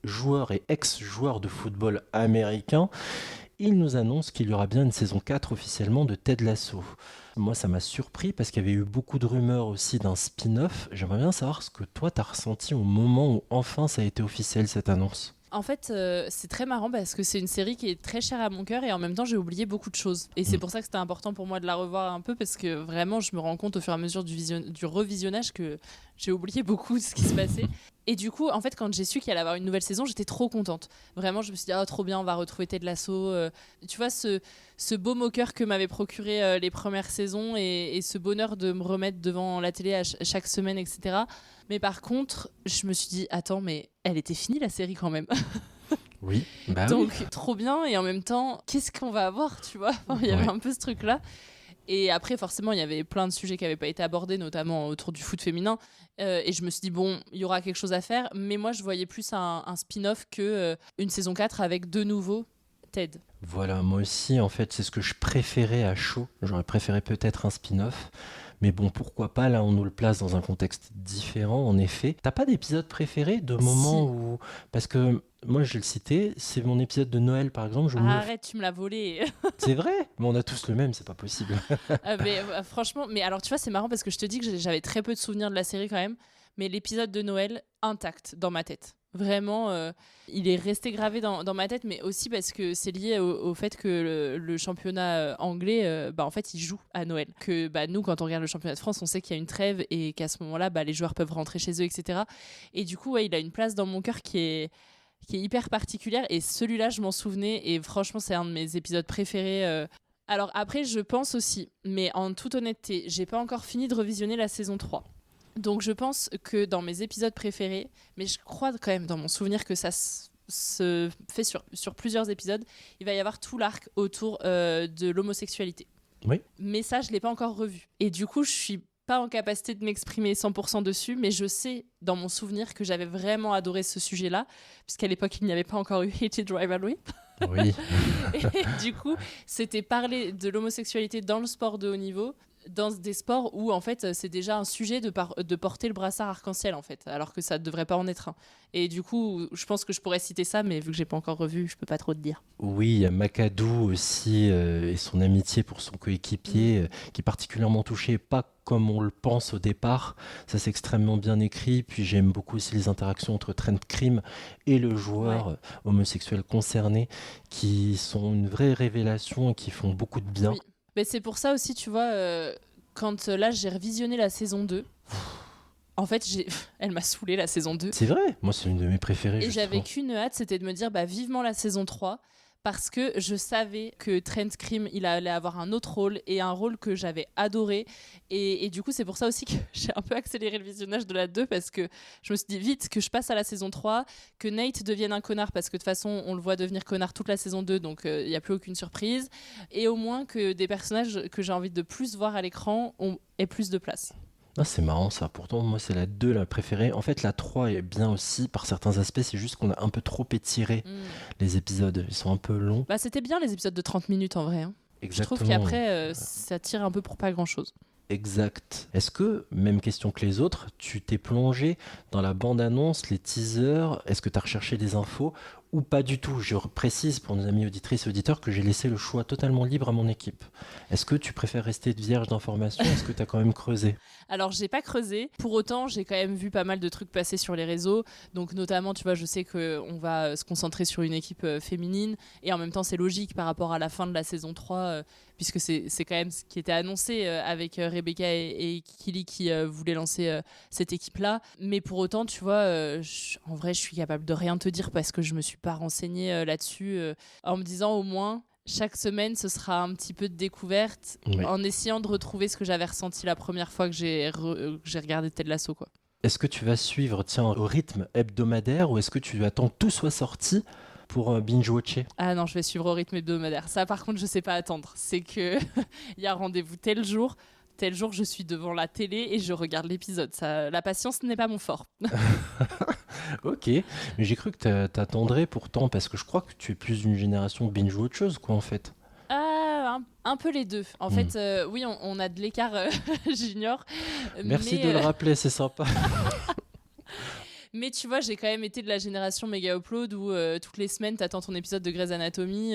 joueurs et ex-joueurs de football américain. il nous annonce qu'il y aura bien une saison 4 officiellement de Ted Lasso. Moi, ça m'a surpris parce qu'il y avait eu beaucoup de rumeurs aussi d'un spin-off. J'aimerais bien savoir ce que toi, t'as ressenti au moment où enfin ça a été officiel, cette annonce. En fait, c'est très marrant parce que c'est une série qui est très chère à mon cœur et en même temps, j'ai oublié beaucoup de choses. Et c'est pour ça que c'était important pour moi de la revoir un peu parce que vraiment, je me rends compte au fur et à mesure du revisionnage que j'ai oublié beaucoup de ce qui se passait. Et du coup, en fait, quand j'ai su qu'il allait avoir une nouvelle saison, j'étais trop contente. Vraiment, je me suis dit, oh, trop bien, on va retrouver Ted Lasso. Tu vois, ce beau moqueur que m'avaient procuré les premières saisons et ce bonheur de me remettre devant la télé chaque semaine, etc. Mais par contre, je me suis dit, attends, mais elle était finie la série quand même. Oui, bah donc oui. trop bien, et en même temps, qu'est-ce qu'on va avoir, tu vois? Il y avait un peu ce truc-là. Et après, forcément, il y avait plein de sujets qui n'avaient pas été abordés, notamment autour du foot féminin. Et je me suis dit, bon, il y aura quelque chose à faire. Mais moi, je voyais plus un spin-off qu'une saison 4 avec de nouveau Ted. Voilà, moi aussi, en fait, c'est ce que je préférais à chaud. J'aurais préféré peut-être un spin-off. Mais bon, pourquoi pas, là on nous le place dans un contexte différent, en effet. T'as pas d'épisode préféré, de moment où... Parce que moi je le citais, c'est mon épisode de Noël par exemple. Arrête, tu me l'as volé. C'est vrai? Mais on a tous le même, c'est pas possible. Franchement, mais alors tu vois, c'est marrant parce que je te dis que j'avais très peu de souvenirs de la série quand même, mais l'épisode de Noël, intact dans ma tête. Vraiment, il est resté gravé dans ma tête, mais aussi parce que c'est lié au fait que le championnat anglais, en fait, il joue à Noël. Que nous, quand on regarde le championnat de France, on sait qu'il y a une trêve et qu'à ce moment-là, les joueurs peuvent rentrer chez eux, etc. Et du coup, il a une place dans mon cœur qui est hyper particulière. Et celui-là, je m'en souvenais. Et franchement, c'est un de mes épisodes préférés. Alors après, je pense aussi, mais en toute honnêteté, j'ai pas encore fini de revisionner la saison 3. Donc je pense que dans mes épisodes préférés, mais je crois quand même dans mon souvenir que ça se fait sur plusieurs épisodes, il va y avoir tout l'arc autour de l'homosexualité. Oui. Mais ça, je ne l'ai pas encore revu. Et du coup, je ne suis pas en capacité de m'exprimer 100% dessus, mais je sais dans mon souvenir que j'avais vraiment adoré ce sujet-là, puisqu'à l'époque, il n'y avait pas encore eu Hitted Rivalry. Oui. Et du coup, c'était parler de l'homosexualité dans le sport de haut niveau, dans des sports où en fait c'est déjà un sujet de porter le brassard arc-en-ciel en fait, alors que ça ne devrait pas en être un. Et du coup, je pense que je pourrais citer ça, mais vu que j'ai pas encore revu, je peux pas trop te dire. Oui, il y a Macadou aussi et son amitié pour son coéquipier qui est particulièrement touché, pas comme on le pense au départ. Ça, c'est extrêmement bien écrit. Puis j'aime beaucoup aussi les interactions entre Trent Cream et le joueur homosexuel concerné, qui sont une vraie révélation et qui font beaucoup de bien. Oui. Mais c'est pour ça aussi, tu vois, quand là j'ai revisionné la saison 2, en fait, elle m'a saoulée la saison 2. C'est vrai, moi c'est une de mes préférées. Et justement. j'avais qu'une hâte, c'était de me dire vivement la saison 3, parce que je savais que Trent Cream, il allait avoir un autre rôle, et un rôle que j'avais adoré. Et du coup, c'est pour ça aussi que j'ai un peu accéléré le visionnage de la 2, parce que je me suis dit vite que je passe à la saison 3, que Nate devienne un connard, parce que de toute façon, on le voit devenir connard toute la saison 2, donc il n'y a plus aucune surprise. Et au moins que des personnages que j'ai envie de plus voir à l'écran aient plus de place. Ah, c'est marrant ça, pourtant moi c'est la 2 la préférée. En fait la 3 est bien aussi par certains aspects, c'est juste qu'on a un peu trop étiré les épisodes, ils sont un peu longs. C'était bien les épisodes de 30 minutes en vrai. Hein. Exactement. Je trouve qu'après ça tire un peu pour pas grand chose. Exact. Est-ce que, même question que les autres, tu t'es plongé dans la bande-annonce, les teasers, est-ce que tu as recherché des infos ou pas du tout? Je précise pour nos amis auditrices et auditeurs que j'ai laissé le choix totalement libre à mon équipe. Est-ce que tu préfères rester vierge d'informations? Est-ce que tu as quand même creusé? Alors, j'ai pas creusé. Pour autant, j'ai quand même vu pas mal de trucs passer sur les réseaux. Donc, notamment, tu vois, je sais qu'on va se concentrer sur une équipe féminine. Et en même temps, c'est logique par rapport à la fin de la saison 3, puisque c'est quand même ce qui était annoncé avec Rebecca et Kili qui voulaient lancer cette équipe-là. Mais pour autant, tu vois, en vrai, je suis capable de rien te dire parce que je me suis pas renseignée là-dessus en me disant au moins chaque semaine ce sera un petit peu de découverte en essayant de retrouver ce que j'avais ressenti la première fois que j'ai regardé Ted Lasso quoi. Est-ce que tu vas suivre au rythme hebdomadaire ou est-ce que tu attends que tout soit sorti pour binge-watcher? Ah non, je vais suivre au rythme hebdomadaire. Ça par contre je sais pas attendre. C'est que il y a rendez-vous tel jour je suis devant la télé et je regarde l'épisode. Ça, la patience n'est pas mon fort. Ok, mais j'ai cru que t'attendrais pourtant parce que je crois que tu es plus d'une génération binge-watcheuse quoi en fait. Un peu les deux. En fait, oui, on a de l'écart junior. Merci de le rappeler, c'est sympa. Mais tu vois, j'ai quand même été de la génération méga upload où toutes les semaines, t'attends ton épisode de Grey's Anatomy,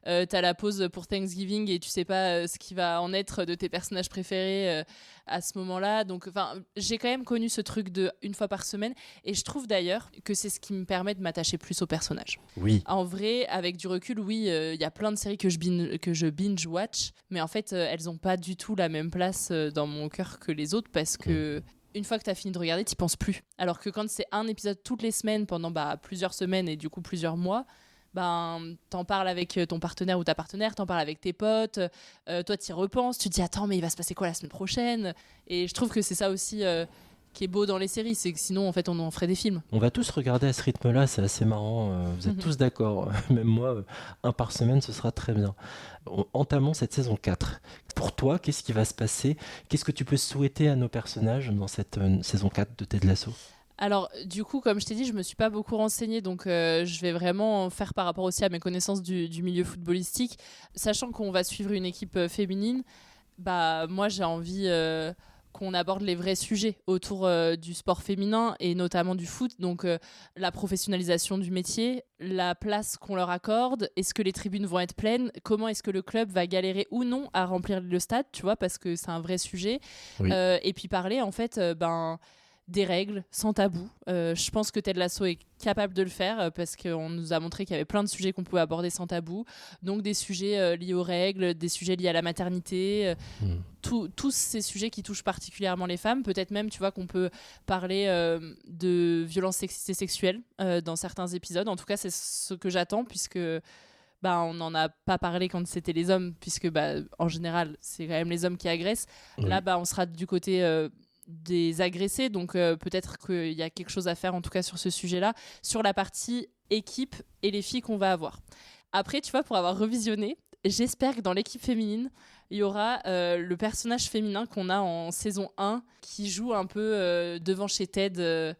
t'as la pause pour Thanksgiving et tu sais pas ce qui va en être de tes personnages préférés à ce moment-là. Donc, j'ai quand même connu ce truc de une fois par semaine et je trouve d'ailleurs que c'est ce qui me permet de m'attacher plus aux personnages. Oui. En vrai, avec du recul, oui, il y a plein de séries que je binge-watch, mais en fait, elles ont pas du tout la même place dans mon cœur que les autres parce que une fois que t'as fini de regarder, t'y penses plus. Alors que quand c'est un épisode toutes les semaines pendant plusieurs semaines et du coup plusieurs mois, t'en parles avec ton partenaire ou ta partenaire, t'en parles avec tes potes, toi t'y repenses, tu te dis attends mais il va se passer quoi la semaine prochaine, et je trouve que c'est ça aussi qui est beau dans les séries, c'est que sinon en fait on en ferait des films. On va tous regarder à ce rythme-là, c'est assez marrant, vous êtes tous d'accord, même moi, un par semaine ce sera très bien. Entamons cette saison 4. Pour toi, qu'est-ce qui va se passer? Qu'est-ce que tu peux souhaiter à nos personnages dans cette saison 4 de Ted Lasso? Alors, du coup, comme je t'ai dit, je me suis pas beaucoup renseignée, donc je vais vraiment faire par rapport aussi à mes connaissances du milieu footballistique. Sachant qu'on va suivre une équipe féminine, moi j'ai envie qu'on aborde les vrais sujets autour du sport féminin et notamment du foot, donc la professionnalisation du métier, la place qu'on leur accorde, est-ce que les tribunes vont être pleines, comment est-ce que le club va galérer ou non à remplir le stade, tu vois, parce que c'est un vrai sujet. Oui. Et puis parler en fait des règles sans tabou. Je pense que Ted Lasso est capable de le faire parce qu'on nous a montré qu'il y avait plein de sujets qu'on pouvait aborder sans tabou. Donc des sujets liés aux règles, des sujets liés à la maternité, tous ces sujets qui touchent particulièrement les femmes. Peut-être même, tu vois, qu'on peut parler de violences sexistes et sexuelles dans certains épisodes. En tout cas, c'est ce que j'attends puisque on n'en a pas parlé quand c'était les hommes puisque en général, c'est quand même les hommes qui agressent. Oui. Là, on sera du côté des agressés, donc peut-être qu'il y a quelque chose à faire en tout cas sur ce sujet-là, sur la partie équipe et les filles qu'on va avoir. Après, tu vois, pour avoir revisionné, j'espère que dans l'équipe féminine, il y aura le personnage féminin qu'on a en saison 1 qui joue un peu devant chez Ted.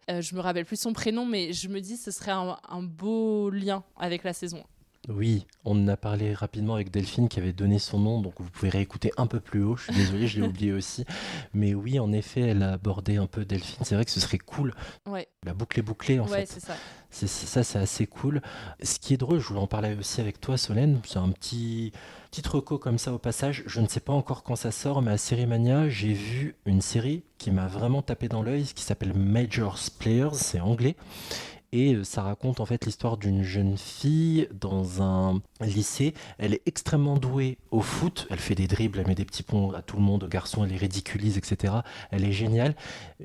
Je me rappelle plus son prénom, mais je me dis que ce serait un beau lien avec la saison 1. Oui, on en a parlé rapidement avec Delphine qui avait donné son nom, donc vous pouvez réécouter un peu plus haut, je suis désolé, je l'ai oublié aussi. Mais oui, en effet, elle a abordé un peu Delphine, c'est vrai que ce serait cool. Ouais. La boucle est bouclée en fait. Ouais, c'est ça. C'est assez cool. Ce qui est drôle, je voulais en parler aussi avec toi Solène, c'est un petit reco comme ça au passage, je ne sais pas encore quand ça sort, mais à Série Mania, j'ai vu une série qui m'a vraiment tapé dans l'œil, qui s'appelle Major Players, c'est anglais. Et ça raconte en fait l'histoire d'une jeune fille dans un lycée. Elle est extrêmement douée au foot. Elle fait des dribbles, elle met des petits ponts à tout le monde, aux garçons, elle les ridiculise, etc. Elle est géniale.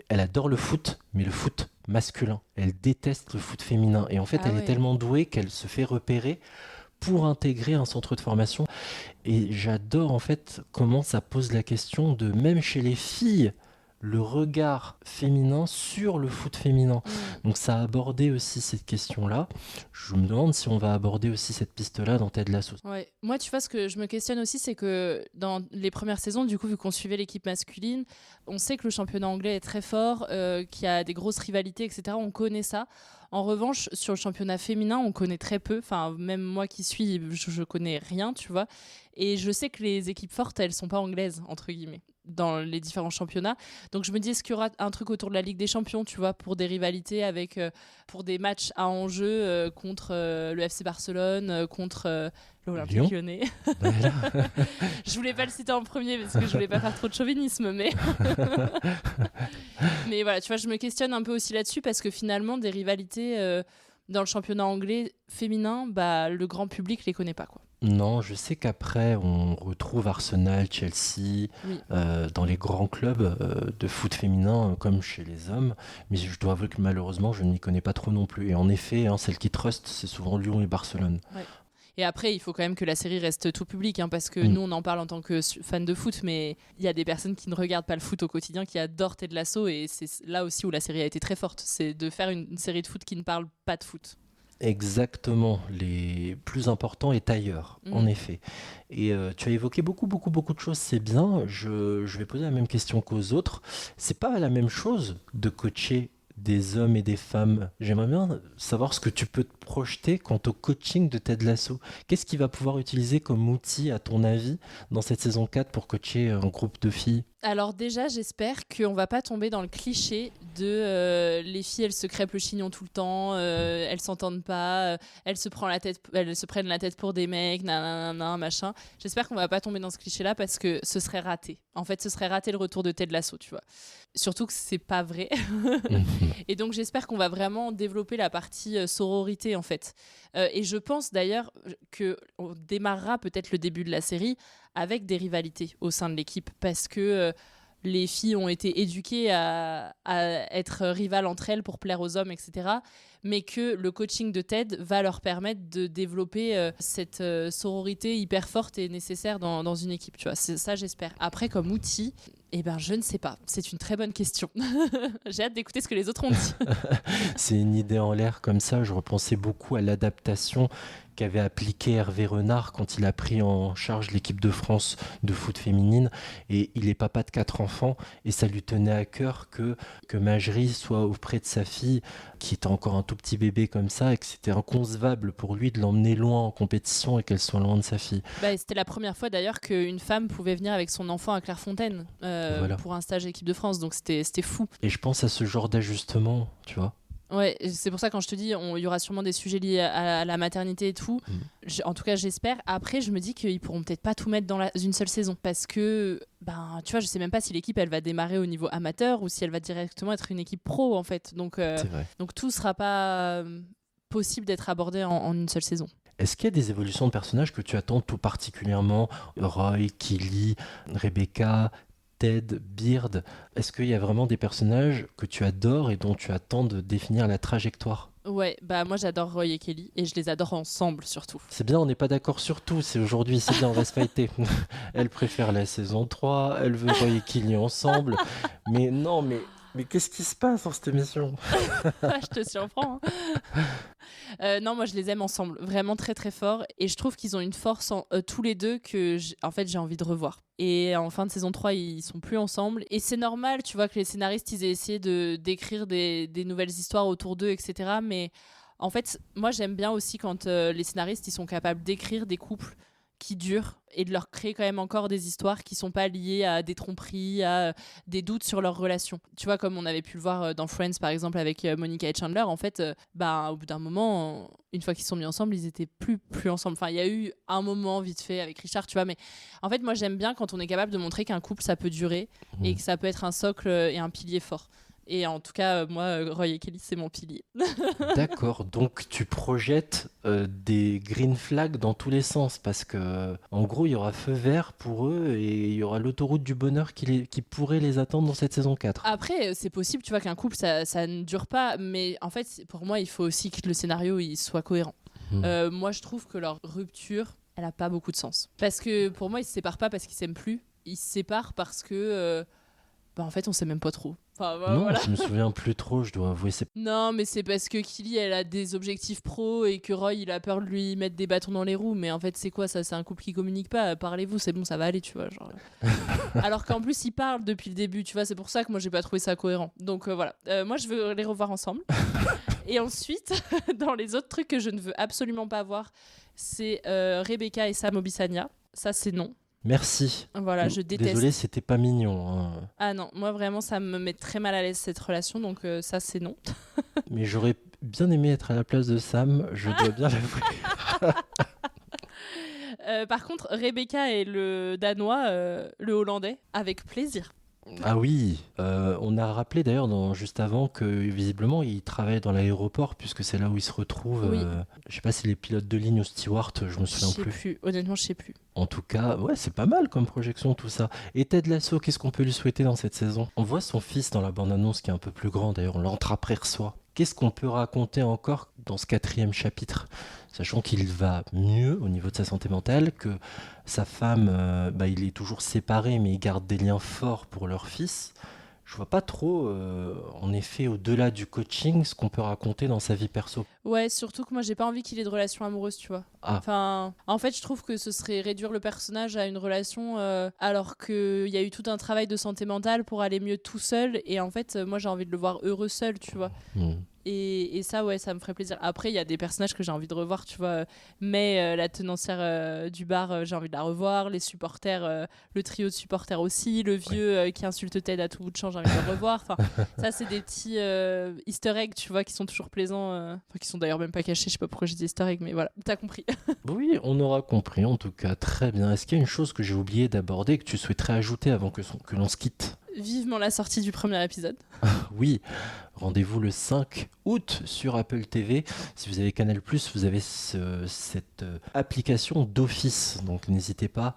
Elle adore le foot, mais le foot masculin. Elle déteste le foot féminin. Et en fait, elle est tellement douée qu'elle se fait repérer pour intégrer un centre de formation. Et j'adore en fait comment ça pose la question de, même chez les filles, le regard féminin sur le foot féminin. Donc ça a abordé aussi cette question-là. Je me demande si on va aborder aussi cette piste-là dans Ted Lasso. Ouais. Moi, tu vois, ce que je me questionne aussi, c'est que dans les premières saisons, du coup, vu qu'on suivait l'équipe masculine, on sait que le championnat anglais est très fort, qu'il y a des grosses rivalités, etc. On connaît ça. En revanche, sur le championnat féminin, on connaît très peu. Enfin, même moi qui suis, je connais rien, tu vois. Et je sais que les équipes fortes, elles sont pas anglaises, entre guillemets, dans les différents championnats. Donc je me dis, est-ce qu'il y aura un truc autour de la Ligue des Champions, tu vois, pour des rivalités avec, pour des matchs à enjeu contre le FC Barcelone, contre l'Olympique Lyonnais. Voilà. Je voulais pas le citer en premier parce que je voulais pas faire trop de chauvinisme, mais mais voilà, tu vois, je me questionne un peu aussi là-dessus parce que finalement, des rivalités dans le championnat anglais féminin, le grand public les connaît pas, quoi. Non, je sais qu'après, on retrouve Arsenal, Chelsea, oui. Dans les grands clubs de foot féminin, comme chez les hommes. Mais je dois avouer que malheureusement, je ne m'y connais pas trop non plus. Et en effet, celles qui trustent, c'est souvent Lyon et Barcelone. Ouais. Et après, il faut quand même que la série reste tout public, parce que nous, on en parle en tant que fans de foot, mais il y a des personnes qui ne regardent pas le foot au quotidien, qui adorent Ted Lasso, et c'est là aussi où la série a été très forte. C'est de faire une série de foot qui ne parle pas de foot. Exactement, les plus importants est ailleurs, en effet. Et tu as évoqué beaucoup de choses, c'est bien. Je vais poser la même question qu'aux autres. C'est pas la même chose de coacher des hommes et des femmes. J'aimerais bien savoir ce que tu peux te projeter quant au coaching de Ted Lasso. Qu'est-ce qu'il va pouvoir utiliser comme outil, à ton avis, dans cette saison 4 pour coacher un groupe de filles ? Alors déjà, j'espère qu'on va pas tomber dans le cliché de les filles, elles se crêpent le chignon tout le temps, elles s'entendent pas, elles se prennent la tête pour des mecs, nanana, machin. J'espère qu'on va pas tomber dans ce cliché-là parce que ce serait raté. En fait, ce serait raté le retour de Ted Lasso, tu vois. Surtout que c'est pas vrai. Et donc, j'espère qu'on va vraiment développer la partie sororité, en fait. Et je pense d'ailleurs qu'on démarrera peut-être le début de la série avec des rivalités au sein de l'équipe parce que les filles ont été éduquées à être rivales entre elles pour plaire aux hommes, etc. Mais que le coaching de Ted va leur permettre de développer cette sororité hyper forte et nécessaire dans une équipe. Tu vois, c'est ça, j'espère. Après, comme outil, je ne sais pas. C'est une très bonne question. J'ai hâte d'écouter ce que les autres ont dit. C'est une idée en l'air comme ça. Je repensais beaucoup à l'adaptation qu'avait appliqué Hervé Renard quand il a pris en charge l'équipe de France de foot féminine. Et il est papa de 4 enfants et ça lui tenait à cœur que Marjorie soit auprès de sa fille qui était encore un tout petit bébé comme ça et que c'était inconcevable pour lui de l'emmener loin en compétition et qu'elle soit loin de sa fille. C'était la première fois d'ailleurs qu'une femme pouvait venir avec son enfant à Clairefontaine pour un stage équipe de France, donc c'était fou. Et je pense à ce genre d'ajustement, tu vois. Ouais, c'est pour ça quand je te dis, il y aura sûrement des sujets liés à la maternité et tout. En tout cas, j'espère. Après, je me dis qu'ils pourront peut-être pas tout mettre dans une seule saison parce que, tu vois, je sais même pas si l'équipe elle va démarrer au niveau amateur ou si elle va directement être une équipe pro en fait. Donc tout sera pas possible d'être abordé en une seule saison. Est-ce qu'il y a des évolutions de personnages que tu attends tout particulièrement? Roy, Kelly, Rebecca, Ted, Beard, est-ce qu'il y a vraiment des personnages que tu adores et dont tu attends de définir la trajectoire? Ouais, moi j'adore Roy et Kelly et je les adore ensemble surtout. C'est bien, on n'est pas d'accord sur tout, c'est aujourd'hui, c'est bien, on va se fighter. Elle préfère la saison 3, elle veut Roy et Kelly ensemble, mais non, mais qu'est-ce qui se passe dans cette émission? Je te surprends. Non, moi je les aime ensemble, vraiment très très fort. Et je trouve qu'ils ont une force tous les deux que j'ai envie de revoir. Et en fin de saison 3, ils sont plus ensemble. Et c'est normal, tu vois, que les scénaristes, ils aient essayé d'écrire des nouvelles histoires autour d'eux, etc. Mais en fait, moi j'aime bien aussi quand les scénaristes, ils sont capables d'écrire des couples qui durent et de leur créer quand même encore des histoires qui sont pas liées à des tromperies, à des doutes sur leur relation. Tu vois, comme on avait pu le voir dans Friends par exemple avec Monica et Chandler, en fait, au bout d'un moment, une fois qu'ils se sont mis ensemble, ils étaient plus ensemble. Enfin, il y a eu un moment vite fait avec Richard, tu vois, mais en fait, moi j'aime bien quand on est capable de montrer qu'un couple ça peut durer et que ça peut être un socle et un pilier fort. Et en tout cas, moi, Roy et Kelly, c'est mon pilier. D'accord, donc tu projettes des green flags dans tous les sens, parce que en gros, il y aura feu vert pour eux et il y aura l'autoroute du bonheur qui pourrait les attendre dans cette saison 4. Après, c'est possible, tu vois, qu'un couple, ça ne dure pas, mais en fait, pour moi, il faut aussi que le scénario il soit cohérent. Moi, je trouve que leur rupture, elle n'a pas beaucoup de sens. Parce que pour moi, ils ne se séparent pas parce qu'ils ne s'aiment plus, ils se séparent parce que... en fait, on sait même pas trop. Non, voilà. Je me souviens plus trop, je dois avouer. Non, mais c'est parce que Kelly, elle a des objectifs pro et que Roy, il a peur de lui mettre des bâtons dans les roues. Mais en fait, c'est quoi ça? C'est un couple qui communique pas. Parlez-vous, c'est bon, ça va aller, tu vois. Genre... Alors qu'en plus, ils parlent depuis le début, tu vois. C'est pour ça que moi, j'ai pas trouvé ça cohérent. Donc voilà. Moi, je veux les revoir ensemble. Et ensuite, dans les autres trucs que je ne veux absolument pas voir, c'est Rebecca et Sam Obisanya. Ça, c'est non. Merci. Voilà, je déteste. Désolé, c'était pas mignon. Hein. Ah non, moi vraiment, ça me met très mal à l'aise cette relation, donc ça, c'est non. Mais j'aurais bien aimé être à la place de Sam, je dois bien l'avouer. Par contre, Rebecca et le Danois, le Hollandais, avec plaisir. Ah oui, on a rappelé d'ailleurs juste avant que visiblement il travaille dans l'aéroport puisque c'est là où il se retrouve. Oui. Je sais pas si les pilotes de ligne ou Stewart, je me souviens plus. Honnêtement, je sais plus. En tout cas, ouais, c'est pas mal comme projection tout ça. Et Ted Lasso, qu'est-ce qu'on peut lui souhaiter dans cette saison? On voit son fils dans la bande-annonce qui est un peu plus grand d'ailleurs, on l'entre-aperçoit. Qu'est-ce qu'on peut raconter encore dans ce 4e chapitre? Sachant qu'il va mieux au niveau de sa santé mentale, que sa femme, il est toujours séparé, mais il garde des liens forts pour leur fils. Je vois pas trop, en effet, au-delà du coaching, ce qu'on peut raconter dans sa vie perso. Ouais, surtout que moi, j'ai pas envie qu'il ait de relation amoureuse, tu vois. Ah. Enfin, en fait, je trouve que ce serait réduire le personnage à une relation alors qu'il y a eu tout un travail de santé mentale pour aller mieux tout seul. Et en fait, moi, j'ai envie de le voir heureux seul, tu vois. Et ça, ouais, ça me ferait plaisir. Après, il y a des personnages que j'ai envie de revoir, tu vois. Mais la tenancière du bar, j'ai envie de la revoir. Les supporters, le trio de supporters aussi. Le vieux qui insulte Ted à tout bout de champ, j'ai envie de le revoir. Enfin, ça, c'est des petits easter eggs, tu vois, qui sont toujours plaisants. Enfin, qui sont d'ailleurs même pas cachés. Je sais pas pourquoi j'ai dit easter egg, mais voilà, t'as compris. Oui, on aura compris, en tout cas, très bien. Est-ce qu'il y a une chose que j'ai oublié d'aborder, que tu souhaiterais ajouter avant que l'on se quitte ? Vivement la sortie du premier épisode. Oui, rendez-vous le 5 août sur Apple TV. Si vous avez Canal+, vous avez cette application d'office, donc n'hésitez pas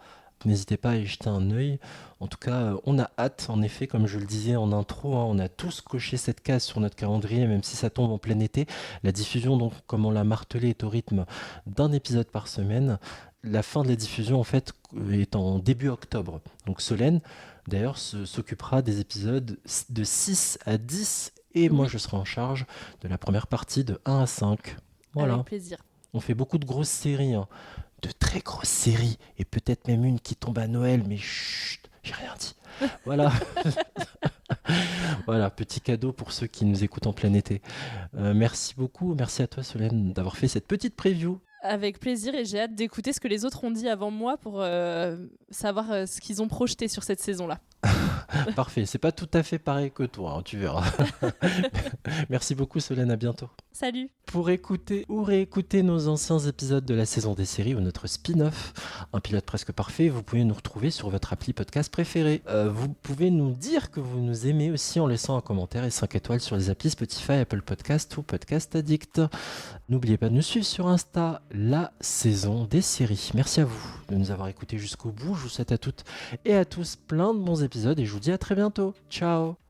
à y jeter un œil. En tout cas, on a hâte, en effet, comme je le disais en intro, on a tous coché cette case sur notre calendrier, même si ça tombe en plein été. La diffusion, donc, comme on l'a martelé, est au rythme d'un épisode par semaine. La fin de la diffusion, en fait, est en début octobre. Donc Solène, d'ailleurs, s'occupera des épisodes de 6 à 10, et moi, je serai en charge de la première partie de 1 à 5. Voilà. Avec plaisir. On fait beaucoup de grosses séries, de très grosses séries, et peut-être même une qui tombe à Noël, mais chut, j'ai rien dit. Voilà. Voilà, petit cadeau pour ceux qui nous écoutent en plein été. Merci beaucoup, merci à toi Solène d'avoir fait cette petite preview. Avec plaisir, et j'ai hâte d'écouter ce que les autres ont dit avant moi pour savoir ce qu'ils ont projeté sur cette saison-là. Parfait, c'est pas tout à fait pareil que toi, tu verras. Merci beaucoup Solène, à bientôt. Salut. Pour écouter ou réécouter nos anciens épisodes de la saison des séries ou notre spin-off, un pilote presque parfait, vous pouvez nous retrouver sur votre appli podcast préféré. Vous pouvez nous dire que vous nous aimez aussi en laissant un commentaire et 5 étoiles sur les applis Spotify, Apple Podcast ou Podcast Addict. N'oubliez pas de nous suivre sur Insta, la saison des séries. Merci à vous de nous avoir écoutés jusqu'au bout. Je vous souhaite à toutes et à tous plein de bons épisodes et je vous dis à très bientôt. Ciao.